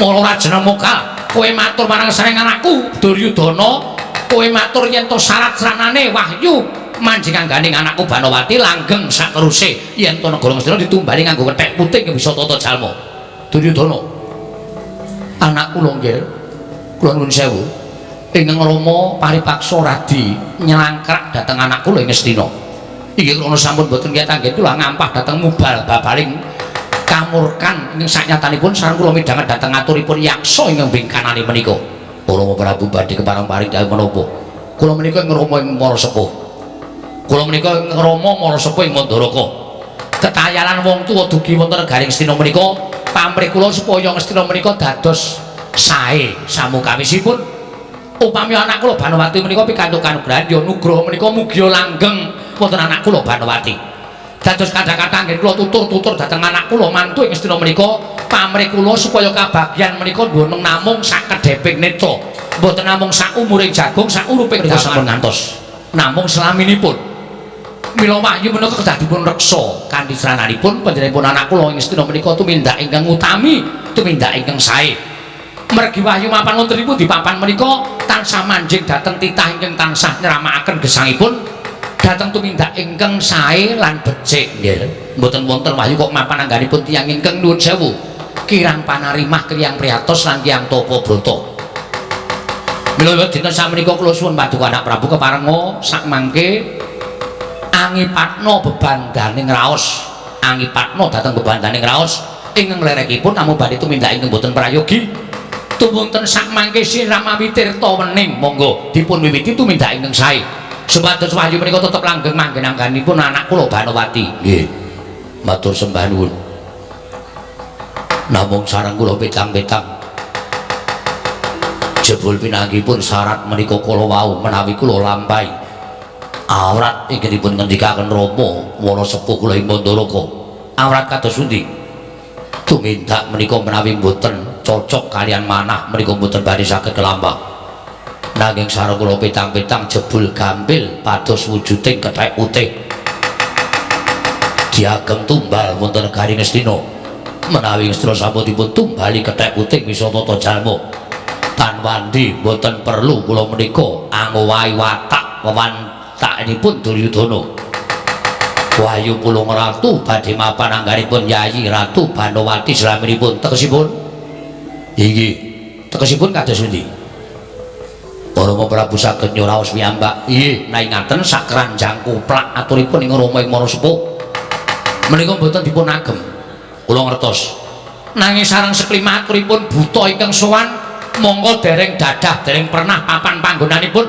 Mula ora jeneng mokal. Kowe matur marang sareng anakku Duryudana, kowe matur yen to syarat-syaratane wahyu manjing angganing anakku Banowati langgeng sak teruse yen to negara Ngastina ditumbali nganggo kethek putih bisa tata jalma. Duryudana, anakku longgel, kula nuwun sewu, ingkang Rama paripaksa radi nyelangkrak dhateng anakku ing Ngastina. Inggih kula sampun boten kiyat anggen kula ngampah dhateng mubal babaling kamurkan ingkang saknyatanipun sareng kula midhanget dhateng aturipun Yaksa ingkang bingkanane menika. Rama Prabu badhe kepareng-paring dawuh menapa? Kula menika ing Rama ing Mara Sepuh. Kula menika ing Rama Mara Sepuh ing Mandaraka. Ketayalan wong tuwa dugi wonten negaring Ngastina menika pamrih kula supaya Ngastina menika dados sae samukawisipun. Upami anak kula Banowati menika pikantuk kanugrahan ya nugraha menika mugi langgeng wonten anak kula Banowati. Dados kadang-kadang nggih kula tutur-tutur dhateng anak kula mantu ing Ngastina menika pamrih kula supaya kabagyan menika mboten namung sakedheping netra, mboten namung sak umuring jagung, sak uruping sampun ngantos. Namung selaminipun mila wahyu menika kedah dipun reksa kanthi srananipun panjenenganipun anak kula ing Ngastina menika tumindak ingkang utami, tumindak ingkang sae. Mergi wahyu mapan wontenipun di papan menika tansah manjing dhateng titah ingkang tansah nyeramakaken gesangipun dhateng tumindak ingkang sae lan becik nggih. Mboten wonten wahyu kok mapan angganipun tiyang ingkang nuwun sewu kirang panarimah kriyang priatos lan tiyang tapa brata. Lho dinten sakmenika kula suwun paduka anak Prabu keparenga sak mangke angipatna bebandaning raos. Angipatna dhateng bebandaning raos ingkang lerekipun namung badhe tumindak ingkang boten prayogi. Tumunten sak mangke Siramawi Tirta wening monggo dipun wiwiti tumindak ingkang sae. Supados wahyu menika tetep langgeng manggenangkanipun anak kula Banowati. Nggih. Matur sembah nuwun. Namung sareng kula petang-petang jebul pinanggipun syarat menika kula wau menawi kula lampahi awrat ingkang dipun ngendikaken Rama wana sepuh kula ing Mandaraka. Awrat kados pundi? Tumindak menika menawi mboten cocok kalian manah menika mboten badhe saged kelampah. Nanging sareng kula petang-petang jebul gampil pados wujuding kethek putih. Diagem tumbal wonten negari Ngastina. Menawi Ngastina sampun dipun tumbali kethek putih misa tata jalma. Tanwandi boten perlu kula menika angowahi watak wawantakipun Duryudana. Wahyu Pulung Ratu badhe mapan anggaripun Yayi Ratu Banowati slaminipun tekesipun. Inggih, tekesipun kados pundi? Rama Prabu saged nyuraos piyambak. Nggih, nai ngaten sak kranjang kuplak aturipun ing Rama ing Manasepuh. Menika boten dipun agem. Kula ngertos. Nanging sareng seklimaturipun buta ingkang sowan monggo dereng dadah dereng pernah papan panggonanipun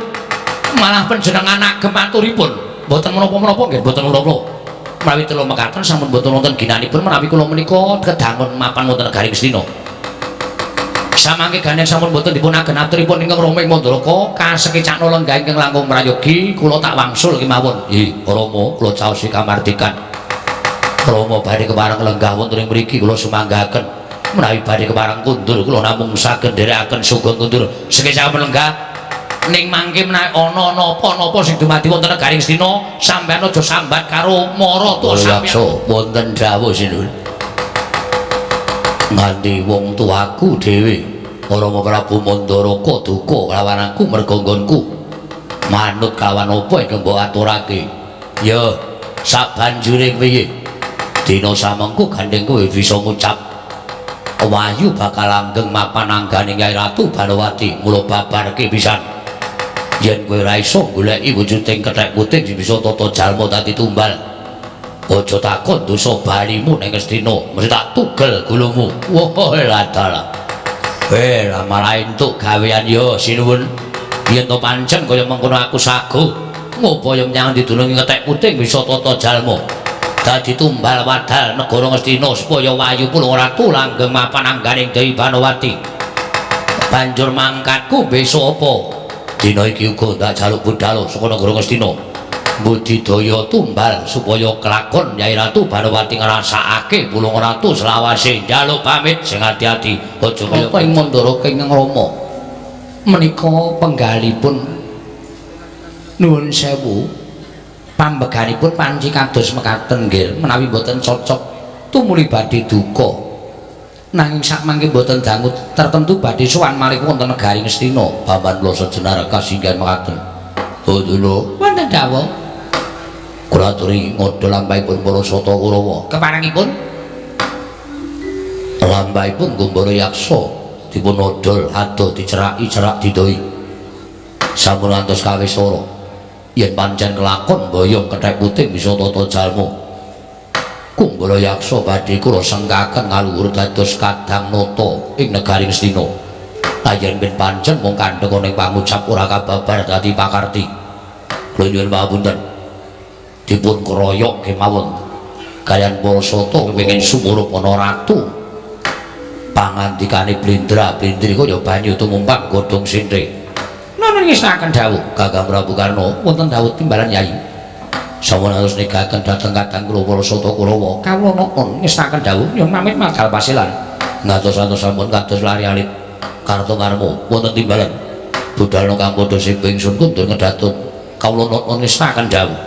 malah panjenengan agem aturipun mboten menapa-menapa nggih mboten menapa menawi telu mekaten sampun mboten wonten ginanipun menawi kula menika kedangun mapan wonten negari Ngastina samangke gandeng sampun mboten dipun agem aturipun ingkang Rama ing Mandaraka kasekicakna lenggah ingkang langkung prayogi kula tak wangsul kemawon. Nggih Rama kula caosi kamardikan Rama badhe kepareng lenggah wonten ing mriki kula sumanggaken menawi badhe kepareng kundur kula namung saged nderekaken sugeng kundur sekecap lenggah ning mangke menawi ana napa-napa sing dumadi wonten negari Ngastina sampeyan aja sambat karo marata sampeyan wonten dawuh sinul nganti wong tuaku dhewe Rama Prabu Mandaraka duka kelawan aku merga nggonku manut kawan apa ingkang mbok aturake ya sabanjure piye dina samengko gandeng kowe bisa ngucap Wahyu bakal langgeng mapan angganing Nyai Ratu Banowati mula babarke pisan yen kowe ora iso goleki wujuding kethek putih sing bisa tata jalma dadi tumbal aja takon dosa balimu ning Ngastina mesti tak tugel gulumu. Wah ladala malah entuk gawean ya sinuwun yen to pancen kaya mengkono aku saguh ngupaya menyang ditulungi kethek putih bisa tata jalma dadi tumbal wadal negara Ngastina supaya Wahyu Pulung Ratu langgeng mapan angganing Dewi Banowati. Banjur mangkatku besok apa? Dina iki uga ndak jaluk budhal saka negara Ngastina. Budidaya tumbal supaya kelakon Nyai Ratu Banowati ngrasakake Pulung Ratu selawase. Njaluk pamit sing ati-ati aja kaya ing Mandaraka ingkang Rama. Menika penggalipun nuwun sewu. Pambeganipun panci kados mekaten nggih menawi boten cocok tumuli badhe duka nanging sakmangke boten dangu tertentu badhe sowan malih wonten negari Ngastina paman kula sejenar kasinggihan mekaten. Bodolo wonten dawuh kula aturi ngodha lampahipun para sata Kurawa keparengipun lampahipun Gumbara Yaksa dipun odol adoh diceraki cerak didoi sampun ngantos kawistara yen pancen kelakon boyong kethek putih bisa tata jalma. Gumbara Yaksa badhe kula sengkaken ngaluhur dados kadang nata ing negari Ngastina. Yen ben pancen mung kandheng ning pangucap ora kababar dadi pakarti. Kula nyuwun pamunten. Dipun keroyok kemawon kaliyan para sata kepengin sumurup ana ratu. Pangandikane blindra-blindri kaya banyu tumumpang godhong sinthik. Nuwun ngisnaken dawuh Kakang Prabu Karna wonten dawuh timbalan Yai. Sampun harus negaken dhateng kadang kula para sata Kurawa. Kawula nuwun ngisnaken dawuh nyuwun pamit magal pasilan. Ngatos-atos sampun kados lari alit karto karmo wonten timbalan. Budal kang padha sing ingsun kundur ngedatun. Kawula nuwun ngisnaken dawuh.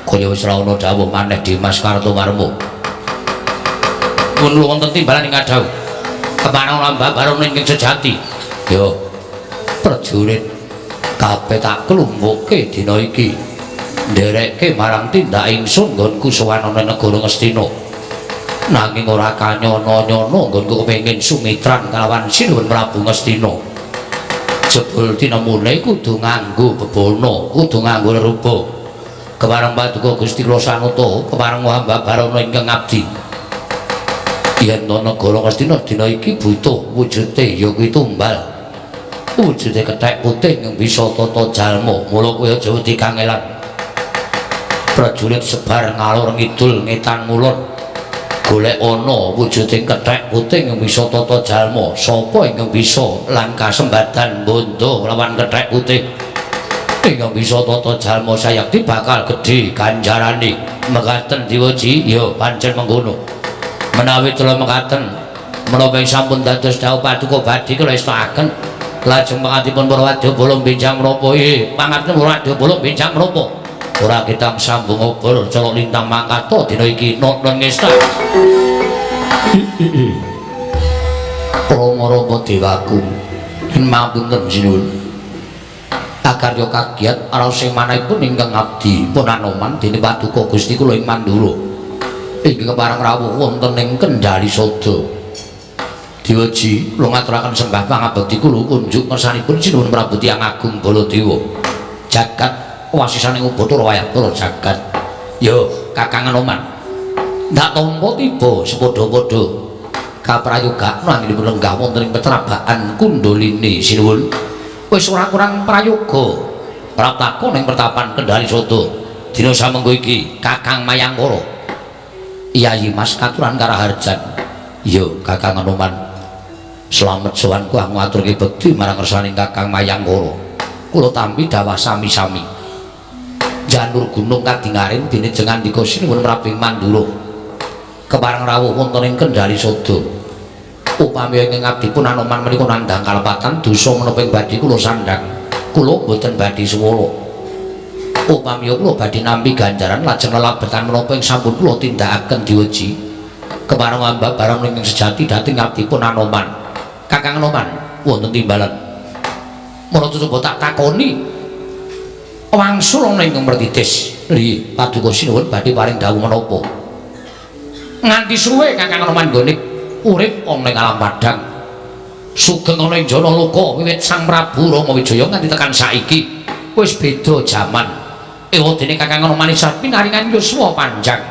Kaya wis ora ana dawuh maneh Dimas Karto Karmo. Pun wonten timbalan ing dawuh. Keparang lambah baron ing sejati. Yo prajurit kabeh tak klumpuke dina iki nderekke marang tindak ingsun nggonku sowan ana negara Ngastina nanging ora kanyono-nyono nggonku kepengin sumitran kalawan Sinuwun Prabu Ngastina jebul tinemune kudu nganggo bebono kudu nganggo rupa kepareng Paduka Gusti kula sanuta kepareng hamba Barana ingkang abdi yen ana negara Ngastina dina iki butuh wujude ya kuwi tumbal wujude kethek putih yang bisa tata jalma mula kowe aja wedi kangelan prajurit sebar ngalor ngidul ngetan ngulon golek ana wujuding kethek putih yang bisa tata jalma sapa ingkang bisa lan kasembadan bondo lawan kethek putih ingkang bisa tata jalma sayekti bakal gedhe ganjarane mekaten Diwaji ya pancen mengkono menawi kula mekaten menapa sampun dados dawuh Paduka badhe kula estakaken lajeng pangatipun para wadya bolong benjang menapa pangatipun para wadya bolong benjang menapa ora kita sambung obor colok lintang mangkata dina iki nonton ngesta Pramara dewaku mapunten sinuwun akarya kagiat ara sing manahipun ingkang abdi pun Anoman dene Paduka Gusti kula ing Mandura ingkang parang rawuh wonten ing Kendari Sada Diwaji kula ngaturaken sembah pangabekti kula kunjuk kersanipun sinuwun Prabu Tiyang Agung Baladewa jagat wasisaning Bathara Wayahara jagat yo Kakang Anoman ndak tampa tiba sepadha-padha kaprayoga nanging lenggah wonten ing petrabaan Kundalini sinuwun wis ora kurang prayoga praptakon ing pertapan Kendari Sada dina samengko iki Kakang Mayangkara Yayi Mas katuran karaharjan yo Kakang Anoman slamet sowan kula ngaturke bekti marang kersaning Kakang Mayangkara kula tampi dawah sami-sami janur gunung kadingaring dene jengan dika sinuwun Prabu Mandura kepareng rawuh wonten ing Kendari Sada upami ingkang abdi pun Anoman menika nandhang kalepatan dosa menapa ing badhe kula sandhang kula boten badhe swara upami kula badhe nampi ganjaran lajeng lelabetan menapa ing sampun kula tindakaken Diwaji kepareng hamba barang ingkang sejati dhateng abdi pun Anoman Kakang Anoman wonten timbalan menawa coba tak takoni wangsul ana ingkang mertitis nggih Paduka sinuwun badhe paring dawuh menapa nganti suwe Kakang Anoman nggone urip ana ing alam padang sugeng ana ing jana loka wiwit Sang Prabu Rama Wijaya nganti tekan saiki wis beda jaman ewa dene Kakang Anoman isih pinaringan yuswa panjang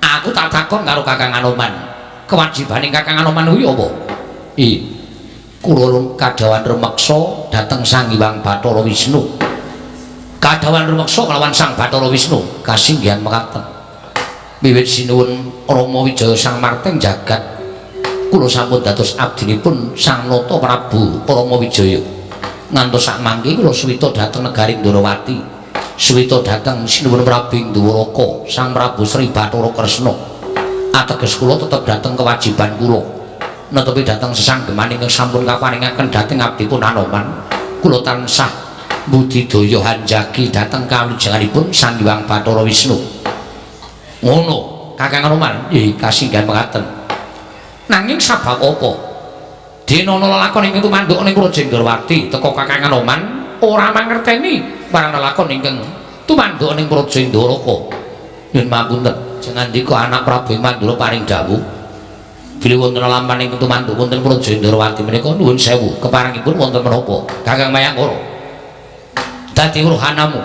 aku tak takon karo Kakang Anoman kewajibaning Kakang Anoman kuwi apa kula kadhawan rumeksa dhateng Sang Hyang Bathara Wisnu kadhawan rumeksa kelawan Sang Bathara Wisnu kasinggihan mekaten wiwit sinuwun Rama Wijaya Sang Marteng jagat kula sampun dados abdinipun Sang Nata Prabu Rama Wijaya ngantos sak mangke kula suwita dhateng negari Ndarawati suwita dhateng sinuwun Prabu Ndwaraka Sang Prabu Sri Bathara Kresna ateges kula tetep dhateng kewajiban kula netepi dhateng sesanggeman ingkang sampun kaparingaken dhateng abdipun Anoman kula tansah budidaya hanjagi dhateng kawilujenganipun Sang Hyang Bathara Wisnu ngono Kakang Anoman nggih kasinggihan mekaten nanging sabab apa dene ana lelakon ingkang tumanduk ning Praja Ndrawati teka Kakang Anoman ora mangerteni marang lelakon ingkang tumanduk ning Praja Ndwaraka yen mapunten jangan dika anak Prabu Mandura paring dawuh bilih wonten lampahan ingkang tumanduk wonten Praja Ndrawati menika nuwun sewu keparengipun wonten menapa Kakang Mayangkara dadi rohanamu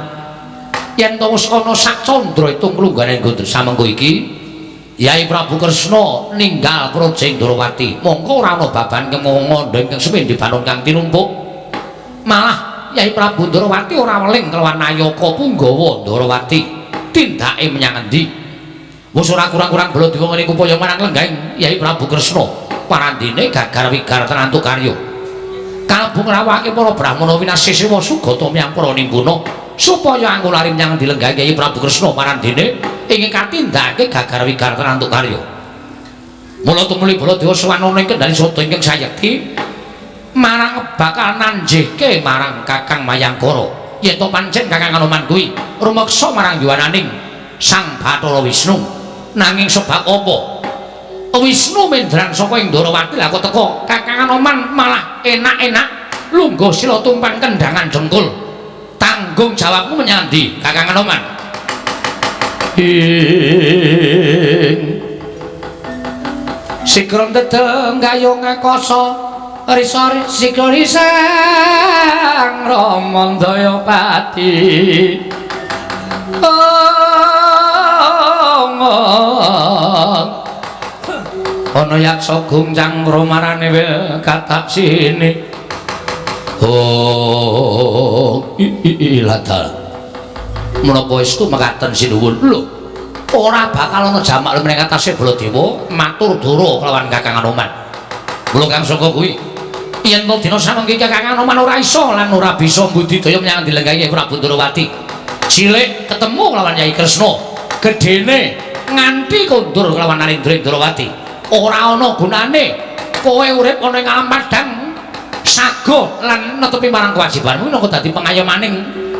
yen to wis ana sak candra itung klungganing gondro samengko iki Yai Prabu Kresna ninggal Praja Ndrawati mongko ora ana baban kemongondho ingkang sepindhe balon kang tinumpuk malah Yai Prabu Ndrawati ora weling kelawan Nayaka Punggawa Ndrawati tindake menyang endi wis ora kurang-kurang Baladewa ngene upaya marang lenggahing Yai Prabu Kresna parandene gagar wigar tenantu karya kalbu ngrawake para brahmana winasisiwa sugata miyang para nimbuna supaya anggulari menyang dilenggahi Yai Prabu Kresna parandene ingkang katindakake gagar wigar tenantu karya mula tumuli Baladewa sowan ana ing Kendari Sada ingkang sayekti marang bakal nanjihke marang Kakang Mayangkara yen to pancen Kakang Anoman kuwi rumeksa marang yuwananing Sang Bathara Wisnu nanging sebab apa Wisnu mendran saka ing Ndarawati lha kok teka Kakang Anoman malah enak-enak lungguh sila tumpang kendangan jengkul tanggung jawabmu menyang ndi Kakang Anoman Sikron dedeng gayung kasa risa-risi sang Ramandaya Pati ana yaksa gunjang romarane katak sini iladal menapa estu mekaten sinuwun lho ora bakal ana jamak meneng atase Baladewa matur dura kelawan Kakang Anoman kula kang saka kuwi yen to dina samangke Kakang Anoman ora iso lan ora bisa mbudidaya menyang dilenggahi Prabu Ndrawati cilik ketemu kelawan Yai Kresna gedene nganti kondur kelawan Narendra Ndrawati ora ana gunane kowe urip ana ing alam padang sago lan netepi marang kewajibanmu nek dadi pengayomaning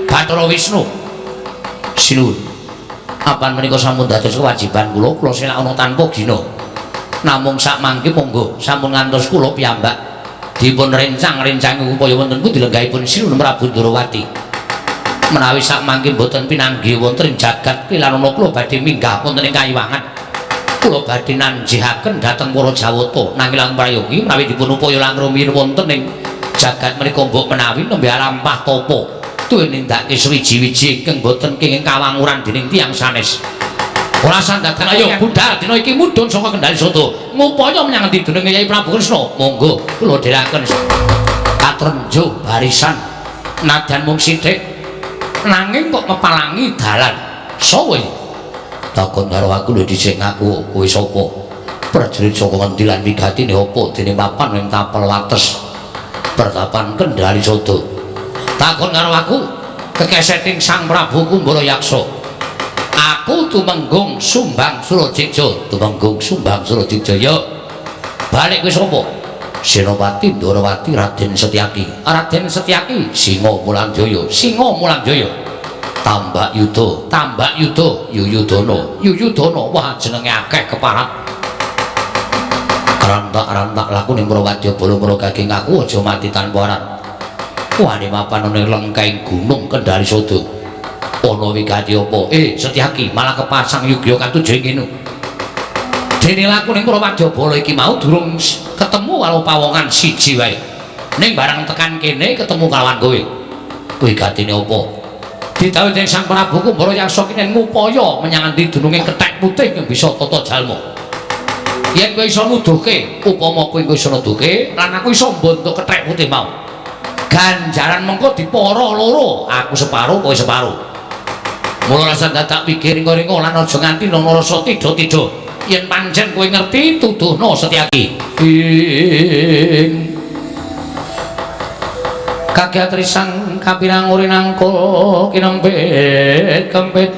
Bathara Wisnu sinuwun apan menika sampun dados kewajiban kula selakana tanpa gina namung sak mangke monggo sampun ngantos kula piyambak dipun rencang-rencangi upaya wonten ku dilenggahipun sinuwun Prabu Ndrawati menawi sak mangke boten pinanggih wonten ing jagat lan ana kula badhe minggah wonten ing Kayiwangan kula badhe nanjihaken dhateng para Jawata nanging lang prayogi menawi dipun upaya langrumin wonten ing jagat menika mbok menawi nembe lampah tapa duwe nindakake suwiji-wiji ingkang boten kenging kawanguran dening tiyang sanes ora sandakan ayo budhal dina iki mudhun saka Kendari Soto ngupaya menyang endi dening Yai Prabu Kresna monggo kula dherekaken katrenjo barisan nadyan mung sithik nanging kok mepalangi dalan sawe takon karo aku lho dhisik ngaku kowe sapa prajurit saka ngendi lan wigatine apa dene papan ing tapel wates pertapan Kendari Soto takon karo aku kekeseting Sang Prabu Kumbara Yaksa aku tumenggung Sumbang Surajigja tumenggung Sumbang Surajigja ya balik kowe sapa Senopati Ndrawati Raden Setyaki Singa Mulanjaya Tambak Yuda Yuyudana wah jenenge akeh keparat rantak-rantak laku ning Prawadya Bala Gaging aku aja mati tanpa aran wani mapan ning lengkaing gunung Kendari Soto ana wigati apa Setyaki malah kepasang yugya katujuh ngene dene laku ning Prawadya Bala iki mau durung ketemu karo pawongan siji wae ning barang tekan kene ketemu kalawan kowe wigatine apa didhawuhi dening Sang Prabu Kumbara Yaksa kene ngupaya menyang endi dununging kethek putih yang bisa tata jalma yen kowe iso nuduhke upama kowe iso nuduhke lan aku iso mbentuk kethek putih mau ganjaran mengko dipara loro aku separo kowe separo mula rasa dadak pikir ringo-ringo lan aja nganti ana rasa tida-tida yen pancen kowe ngerti tuduhna Setyaki kagiat risang kapirang uri nangkul kinempit kempit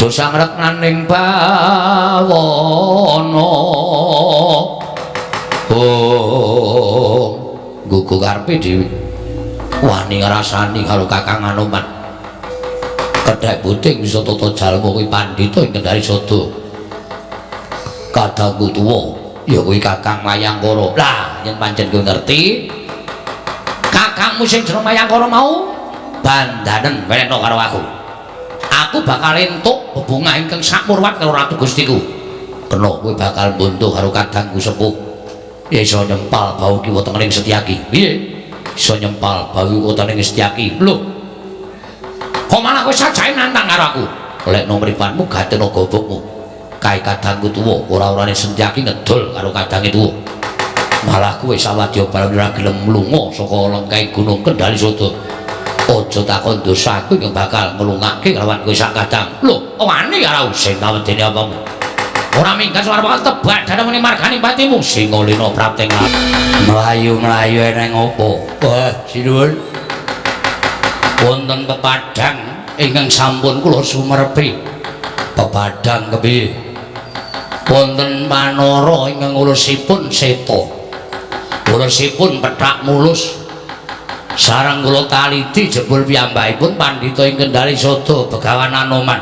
dosa ngreknaning bawana gugu karepe dhewe wani ngrasani karo Kakang Anoman kethek putih bisa tata jalma kuwi pandhita ing Kendari Soto kadangku tuwa ya kuwi Kakang Mayangkara lah yen pancen kowe ngerti kakangmu sing jeneng Mayangkara mau bandanen welehna karo aku bakal entuk bebungah ingkang sakmurwat karo Ratu Gustiku kena kowe bakal mbondo karo kadangku sepuh iso nyempal bau kiwa tengening Setyaki piye iso nyempal bau kiwa tengening Setyaki lho kok malah kowe sajae nantang karo aku lekno mripanmu gatena gobokmu kae kadangku tuwa ora-orane Setyaki ngedol karo kadange tuwa malah kowe sawadya balane ora gelem mlunga saka lengkaing gunung Kendari Soto aja takon dosaku yang bakal nglungake kelawan kowe sak kadang lho wani karo sing tawedene apamu ora minggat suara bakal tebak dana muni margani patimu Singolina Prapting melayu-melayu eneng opo wah sinuwun wonten pepadang ingkang sampun kula sumerepi pepadang kepiye wonten manara ingkang ulusipun seta ulusipun pethak mulus sareng kula taliti jebul piyambakipun pandhita ing Kendari Soto Begawan Anoman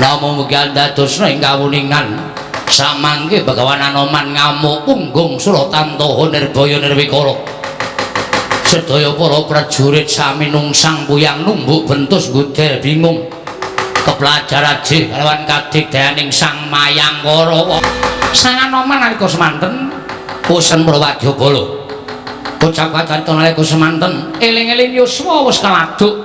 namung mugi andadosna ing kawuningan samangke Begawan Anoman ngamuk punggung Suratantaha Nirbaya Nirwikara sedaya para prajurit sami nungsang puyang numbuk bentus ngudel bingung kepelajar ajih kalawan kadigdayaning Sang Mayangkara Sang Anoman nalika semanten Pusen Prawadyabala. Bocah kacarita nalika semanten eling-eling yuswa wis kaladuk.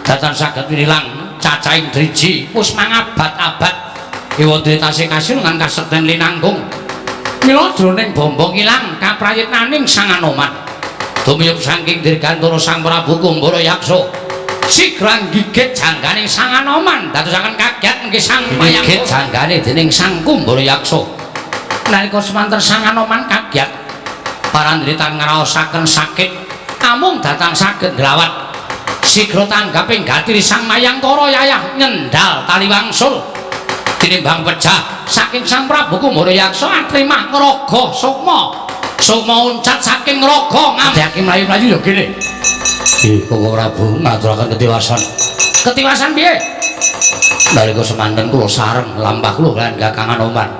Datan saged wirilang cacahing driji wis mangabad-abad. Ewadene tasih kasil ngan kasekten linanggung. Mila jroning bombong ilang kaprayitnaning Sang Anoman. Tumiyup saking dirgantara Sang Prabu Kumbara Yaksa. Sigrang gigit jangganing Sang Anoman dadosaken kaget nggih Sang Mayang. Gigit janggane dening Sang Kumbara Yaksa. Nalika semanten Sang Anoman kaget parandritan ngraosaken sakit amung datang saged nglawat sigra tanggaping gatiri Sang Mayangkara yayah nyendal tali wangsul tinimbang pecah saking Sang Prabu Kumbara Yaksa atrimah raga sukma uncat saking raga ngambyake mlayu-mlayu lho kene. Koko Prabu ngaturaken ketiwasan piye? Nalika semanten kula sareng lampah kula lan Kakang Anoman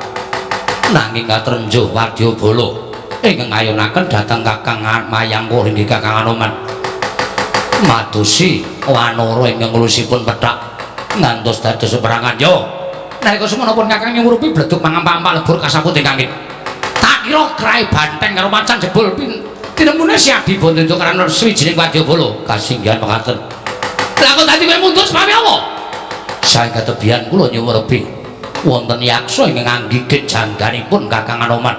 nanging katrenjuh Wadyabala ingkang ngayunaken dhateng Kakang Mayangkara inggih Kakang Anoman madosi wanara ingkang kulusipun pethak ngantos dados peperangan yo nalika semenipun Kakang nyurupi bledug mangampak lebur kasaput ing kangit tak kira krai banteng karo macan jebul tinemune siadi bondo karana swijining Wadyabala kasinggihan mekaten lha kok dadi kowe mundur sebab apa sae katebian kula nyurupi wonten yaksa ingkang nggigit jangganipun Kakang Anoman.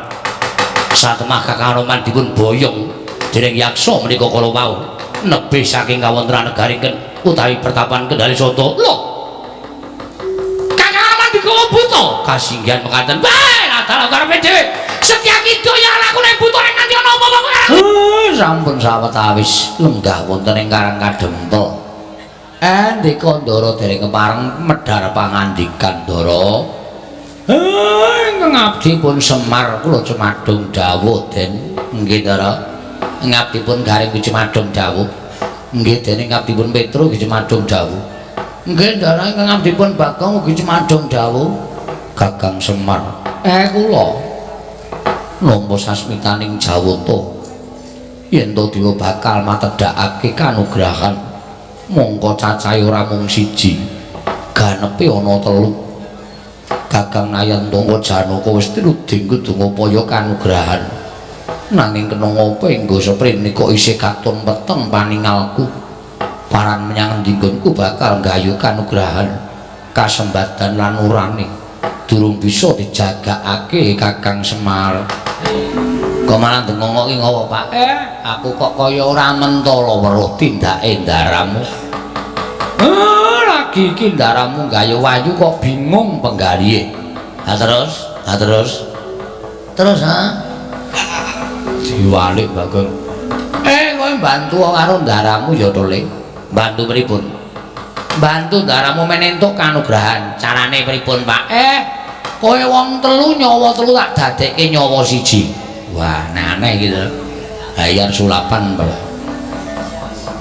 Satemah Kakang Anoman dipun boyong dening yaksa menika kala wau nebih saking kawontenan negaripun utawi pertapan Kendali Soto. Lho. Kakang Anoman digawa buta kasinggihan mekaten. Bae ladal karepe dhewe. Setyaki daya laku ning buta ning nganti ana apa-apa kok. Sampun sawetawis lenggah wonten ing Karang Kadempel. Ndika Ndara dereng kepareng medhar pangandikan Ndara. Ingkang abdi pun Semar kula cumadung dawuh Den. Nggih Ndara. Ngabdi pun Garing cumadung dawuh. Nggih Den ngabdi pun Petro cumadung dawuh. Nggih Ndara ingkang abdi pun Bagong ugi cumadung dawuh. Kakang Semar. Kula nampa sasmitaning Jawata. Yen to dewa bakal matedhakake kanugrahan mongko cacahe ora mung siji ganepe ana telu. Kakang Nayantaka Janaka wis tinuding kudungupaya kanugrahan nanging kena ngapa enggo seprene kok isih katon peteng paningalku paran menyang ndinggonku bakal nggayuh kanugrahan kasembatan lan urane durung bisa dijagakake Kakang Semar. Kok malah ndengok iki ngopo Pak? Aku kok kaya ora mentala weruh tindake ndaramu. Lagi iki ndaramu gayuh wayu kok bingung penggalihe. Terus ha? Diwalik Bagong. Kowe bantu karo ndaramu ya to, Le. Bantu pripun? Bantu ndaramu menentuk kanugrahan. Carane pripun, Pak? Kowe wong telu nyawa telu tak dadekke nyawa siji. Wah, aneh gitu. Hayar sulapan, Pak.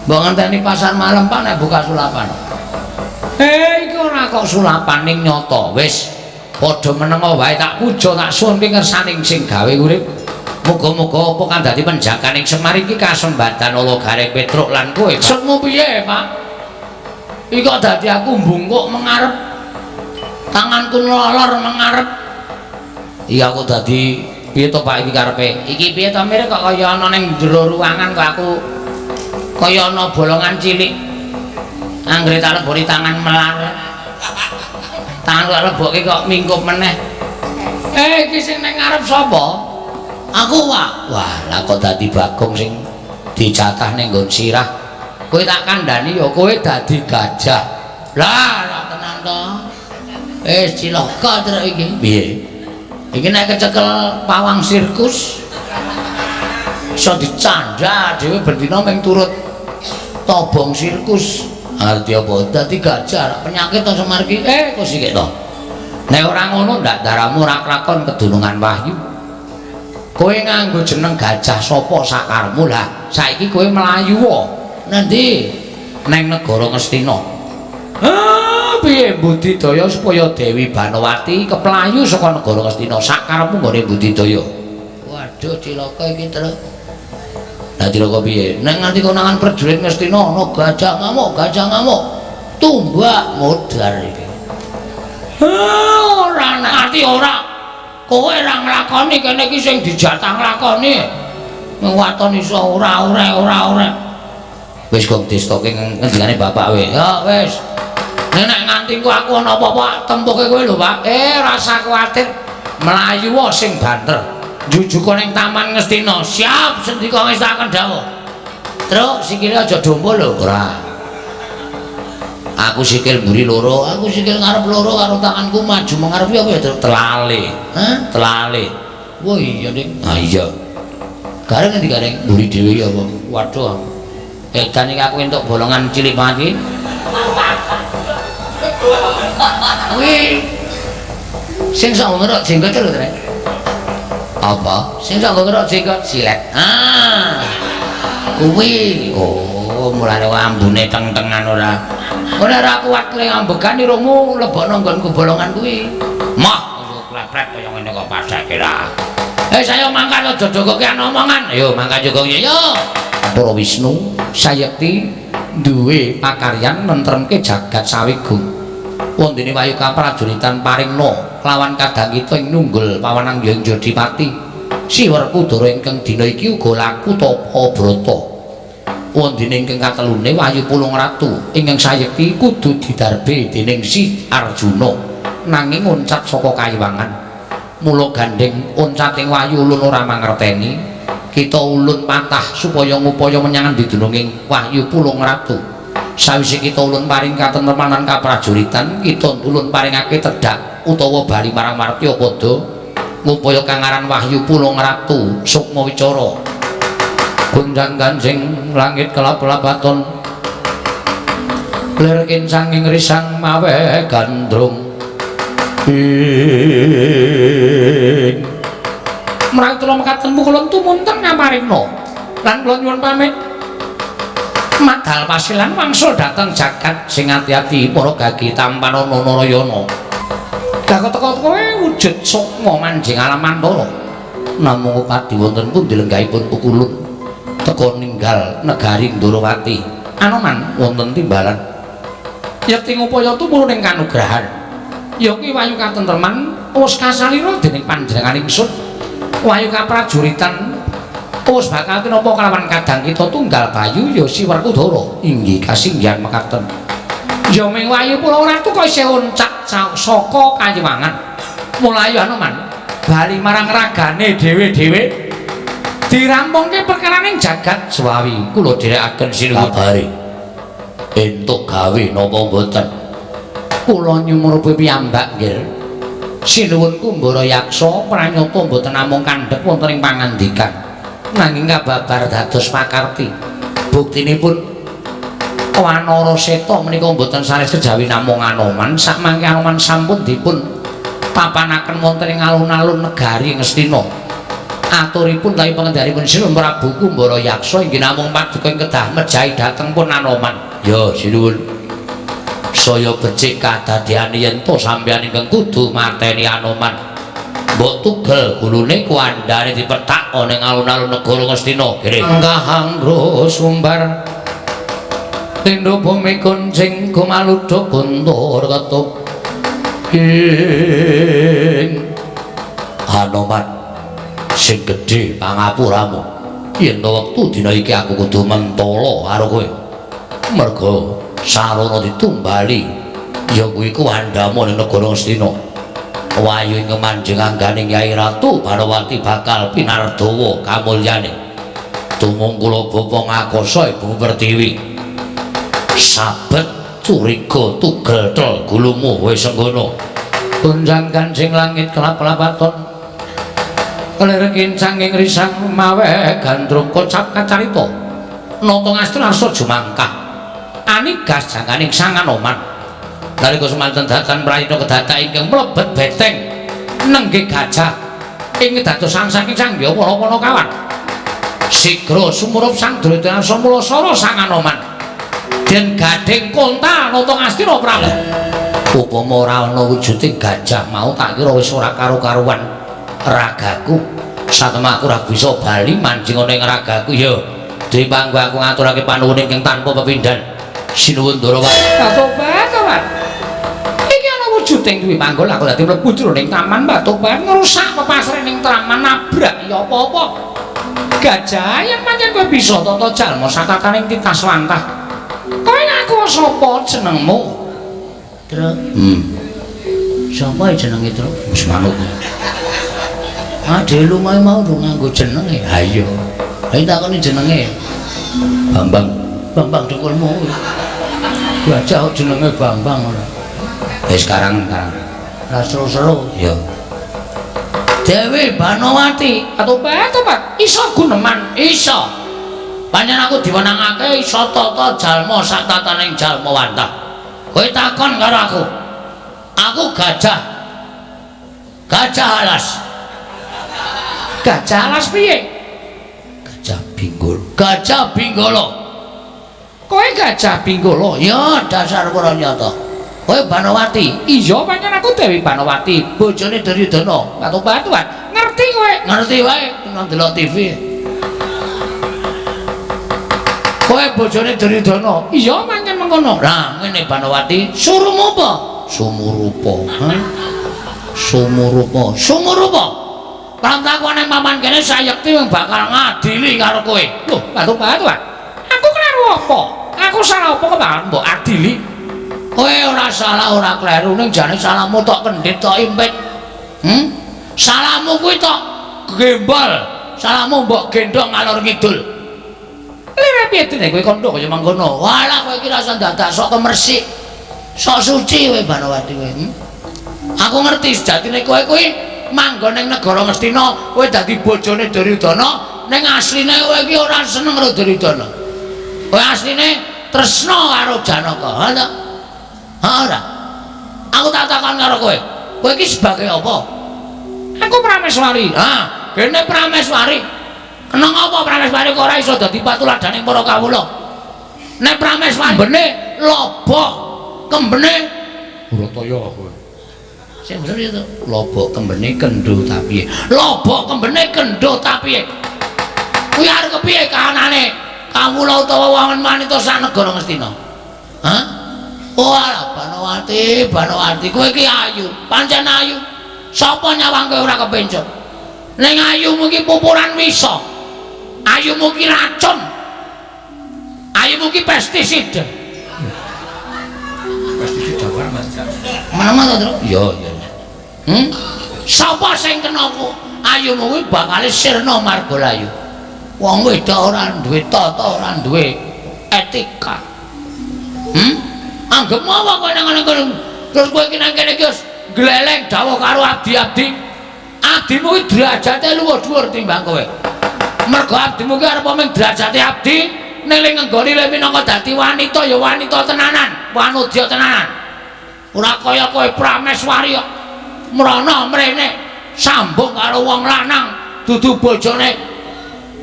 Mbok ngenteni pasar malam Pak nek buka sulapan. Iki ora kok sulapan ning nyata. Wis padha menenga wae tak puja tak suwun pingersaning sing gawe urip. Muga-muga apa kang dadi penjaganing Semar iki kasembatan ala Garing Petruk lan kowe. Maksudmu piye, Pak? Iki kok dadi aku mbungkuk mengarep. Tanganku nolor mengarep. Iya aku dadi piye to Pak iki karepe? Iki piye to Mir kok kaya ana ning jero ruangan kok aku kaya ana bolongan cilik. Anggere tak leboni tangan melar. Tangan kok lebokke kok mingkup meneh. Iki sing ning ngarep sapa? Aku Pak. Wah, lah kok dadi Bagong sing dicatah ning nggon sirah. Kowe tak kandhani ya kowe dadi gajah. Lah, ora tenan to. Cilaka terus iki. Piye? Iki nek kecekel pawang sirkus iso dicandha dhewe bendina ming turut tobong sirkus. Arti apa? Dadi gajah penyakit to Semar iki. Kok sik to. Nek ora ngono ndak daramu ora kelakon kedunungan wahyu. Kowe nganggo jeneng gajah sapa sakarmu lah. Saiki kowe mlayu wae. Nendi? Neng negara Ngastina. Piye Budidaya supaya Dewi Banowati keplayu saka negara Ngastina sakarepmu nggone Budidaya. Waduh cilaka iki terus. Lah cilaka piye? Nek nganti konangan prajurit Ngastina ana gajah ngamuk. Tumbak modar iki. Ora ngerti ora. kowe ra nglakoni kene iki sing dijatah nglakoni. Waton iso ora. Wis kok distoke ngendikane bapak we. Ya wis. Nek nganti ku aku ana apa-apa tempuke kowe lho, Pak. Rasa kuwatir. Melayu sing banter. Jujuko ning Taman Ngastina. Siap sendika wis tak kendhawuh. Truk sikile aja dompo lho. Ora. Aku sikil mburi loro, aku sikil ngarep loro karo tanganku maju mengarep aku ya telale. Telale. Wah iya, Dik. Ah iya. Gareng ngendi gareng mburi dhewe ya apa? Waduh. Edan iki aku entuk bolongan cilik banget iki. Wih. Sing sak ngerok jenggot lho, Trek. Apa? Sing sak ngerok jenggot silet. Kuwi. Oh, mulane ambune teng-tengan ora. Ora kuat le ambekan iromu lebokno nggonku bolongan kuwi. Mah, klepret kaya ngene kok pasake ra. Saya mangkat aja jogoke omongan. Ayo mangkat jogoke yo. Para Wisnu, Sayekti duwe pakaryan nentremke jagat sawigung. Wondene wayu kaprajuritan paringna kelawan kadang kita ing nunggul pawanang Hyang Jodipati. Siwerkudara ingkang dina iki uga laku tapa brata. Wondene ingkang katelune Wayu Pulung Ratu ingkang Sayekti kudu didarbe dening Si Arjuna nanging oncat saka kayiwangan. Mula gandeng oncating Wayu ulun ora mangerteni, kita ulun patah supaya ngupaya menyang didununging Wayu Pulung Ratu. Sawise kita ulun paring katentremanan kaprajuritan, kita ulun paringake tedhak utawa bali marang Martya padha ngupaya kang aran Wahyu Pulung Ratu sukma wicara. Gunjang ganjing langit kelap-kelap baton, lir kincang ing risang mawe gandrung. Marang kula mekaten kula tumunten ngamarina lan kula nyuwun pamit madal pasilan wangsul dhateng jagat sing ati-ati para gagi tampanana narayana. Lah teka kowe wujud sukma manjing alam mantara. Namung upadi wonten pundi lenggahipun pukulun teka ninggal negari Ndorowati. Anoman wonten timbalan. Yekti ngupaya tumurun ing kanugrahan. Ya kuwi wayu katentreman wis kasalira dening panjenengan ingsun. Wayu kaprajuritan wis bakal kinapa kelawan kadang kita tunggal bayu ya Siwerkudara inggih kasinggihan mekaten. Ya ming Wayu Pulung Ratu kok isih oncak saka kayiwangan. Mulai Anoman bali marang ragane dhewe-dhewe dirampungke perkaraning jagat Swawi. Kula dherekaken sinuwun kabare entuk gawe napa mboten. Kula nyumurupi piyambak nggih. Sinuwun Kumbara Yaksa pranyata mboten namung kandhek wonten ing pangandikan, nanging kababar dados pakarti. Buktinipun Wanara Seta menika mboten sanes kejawi namung Anoman, sakmangke Anoman sampun dipun papanaken wonten ing alun-alun negari Ngastina. Aturipun lawi pangendharipun Sinuwun Prabu Kumbara Yaksa inggih namung paduka kedah mejahi dhateng pun Anoman. Ya sinuwun. Saya becik kadadian yen to sampeyan ingkang kudu mateni Anoman. Mbok tugel gulune kuandane dipethak ning alun-alun negara Ngastina. Kene Kahangro sumbar Tindha bumi kuncing kumaludha guntur ketup ing Anoman sing gedhe pangapuramu. Yen to wektu dina iki aku kudu mentala karo kowe. Merga sarana ditumbali ya kuwi kuwandamu ning negara Ngastina. Wayu ing manjing angganing Kyai Ratu Barawati bakal pinardawa kamulyane. Tumung kula bapa ngakasa Ibu Pertiwi. Sabet curiga tugel tel gulumu wis senggono. Gunjang kancing langit kelap-kelap baton. Lir kincang ing risang mawe gandrung kocap kacarita. Nata ngastri arsa jumangkah. Anigas jangkaning Sang Anoman. Nalika semanten datan prayitna kedadak ingkang mlebet beteng nenggih gajah ing dadosan saking Sang Hyang Wanakawan. Sigra sumurup Sang Dryadarsa Mulasara Sang Anoman. Den gading kontal nata ngastina Prabu. Upama ora ana wujuding gajah mau tak kira wis ora karo-karuan ragaku. Satemah aku ora bisa bali manjing ana ing ragaku ya. Dewi panggo aku ngaturake panuwun ingkang tanpa pepindhan. Sinuwun Ndarawati. Tobat, tobat. Iki ana wujuding duwe panggul aku dadi mlebu jroning taman Batuban ngrusak pepasrening taman nabrak ya apa-apa. Gajah yang pancen kowe bisa tata jalma sakataning titas wantah. Kowe ngaku sapa jenengmu? Truk. Sapa jenenge Truk? Wis manut. Ade lumahe mau do nganggo jenenge. Ha iya. Lah takoni jenenge. Bambang. Bambang dengkulmu. Gajah jenenge Bambang ora. Sekarang lah seru-seru ya Dewi Banowati atobat iso guneman iso panjen aku diwenangake iso tata jalma sak tataning jalma wantah kowe takon karo aku gajah alas piye gajah binggolo kowe gajah binggolo ya dasar ora nyata kowe Banowati iya pancen aku Dewi Banowati bojone Duryudana batu-batuan ngerti kowe ngerti wae ndelok TV kowe bojone Duryudana iya pancen mengkono lah ngene Banowati surumu apa sumurupa sumurupa pramtakone maman kene sayekti wong bakal ngadili karo kowe lho batu-batuan aku kleru apa aku salah apa kok mbok adili kowe ora salah ora kleru ning jane salahmu tok kendhit tok impit. Salahmu kuwi tok gembol. Salahmu mbok gendong ngalor ngidul. Lire piye dene kowe kandha kaya mangkono. Walah kowe iki rasa dadak sok kemersik. Sok suci kowe Banowati kowe. Aku ngerti sejatine kowe kuwi manggon ning negara Ngastina, kowe dadi bojone Duryudana, ning asline kowe iki ora seneng karo Duryudana. Kowe asline tresna karo Janaka. Ora. Aku tak takon karo kowe. Kowe iki sebagai apa? Aku Prameswari. Kene Prameswari. Kenang apa Prameswari kok ora iso dadi patuladaning para kawula? Nek Prameswari kembene lobok, kembene Brataya kowe. Sing bener itu. Lobok kembene kendho ta piye? Lobok kembene kendho ta piye? Kuwi arep kepiye kahanane kawula utawa wangun manita sak negara Ngastina? Wah, Banowati, kowe iki ayu, pancen ayu. Sapa nyawang kowe ora kepencuk? Ning ayumu iki pupuran wisa. Ayumu iki racun. Ayumu iki pestisida. Pestisida apa, Mas? Mana to, Tru? Iya. Sapa sing kena ayumu kuwi bakal sirna margalayu. Wong wedok ora duwe tata, ora duwe etika. Anggep apa kowe nang ngene terus kowe iki nang kene iki wis gleleng dawuh karo abdi-abdi. Abdimu kuwi derajate luwih dhuwur timbang kowe. Mergo abdimu ki arep mung derajate abdi ning ngenggoni le minangka dadi wanita ya wanita tenanan, wanudya tenanan. Ora kaya kowe Prameswari kok mrana mrene sambung karo wong lanang dudu bojone.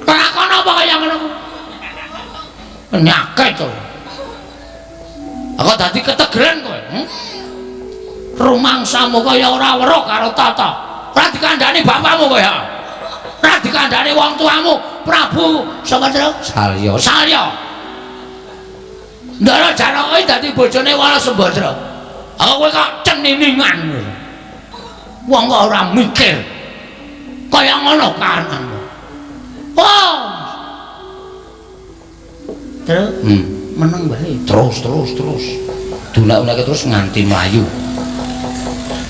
Lakon apa kaya ngono ku? Penyakit to. Aku dadi ketegeren kowe. Rumangsamu kaya ora weruh karo tata. Ora dikandhani bapakmu kowe ya. Ora dikandhani wong tuamu, Prabu sapa Tru? Salya. Ndara Janaka dadi bojone Wala Sembadra. Aku kowe kok ceniningan. Wong kok ora mikir. Kaya ngono kananmu. Oh. Tru? Meneng bae terus dunak-dunake terus nganti mlayu.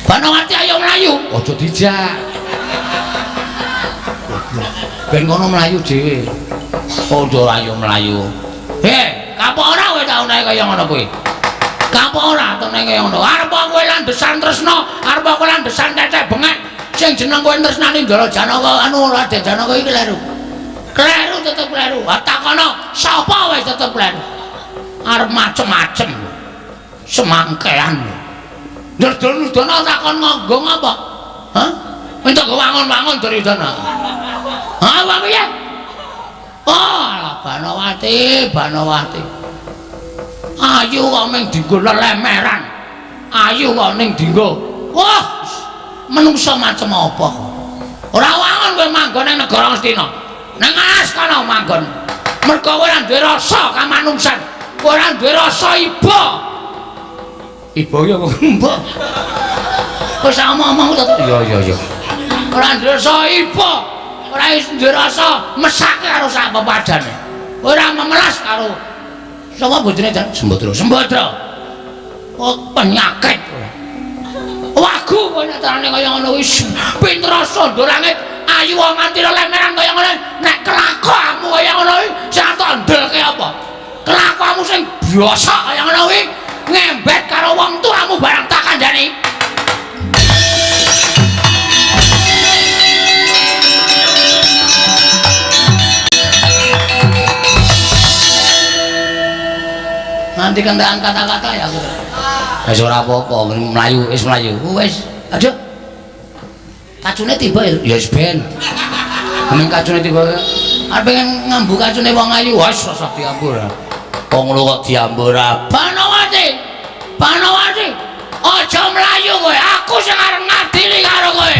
Banowati ayo mlayu aja dijak ben kono mlayu dhewe padha ayo mlayu kapok ora kowe taune kaya ngono kuwi kapok ora taune kaya ngono arep kowe landesan tresna arep kowe landesan cecek bengek sing jeneng kowe tresnani Ndara Janaka anu Raden Janaka iki kleru tetep kleru takono sapa wis tetep kleru arep macem-macem semangkean Duryudana takon nggonggong apa? Minta wangun-wangun Duryudana apa piye? Banowati ayu kok ming dienggo lelemeran ayu kok ning dienggo wah menungsa macem apa ora wangun kowe manggon ning negara Ngastina nang alas kana manggon mergo kowe ora duwe rasa kamanungsan ora duwe rasa iba Ibu ya mbok. Wis omong-omong to. Iya. Ora nderasa ibu. Ora wis nderasa mesake karo sak pepadane. Ora memelas karo sapa bojone jan Sembadra. Oh penyakit. Wagu kowe nek carane kaya ngono wis pinter sondo langit ayu nganti lemeran kaya ngono. Nek kelakuanmu kaya ngono iki sing tak ndelke apa? Kelakuanmu sing biasa kaya ngono kuwi ngembet karo wong tuamu barang tak kandhani. Nanti kendaraan kata-kata ya aku. Wis ora apa-apa, mlayu wis mlayu. Wis, aduh. Kacune tiba ya wis ben. Ning kacune tiba. Arep pengen ngambu kacune wong ayu, wis rasa diambur. Wong ngono kok diambur. Panawati. Aja mlayu kowe, aku sing arep ngadili karo kowe.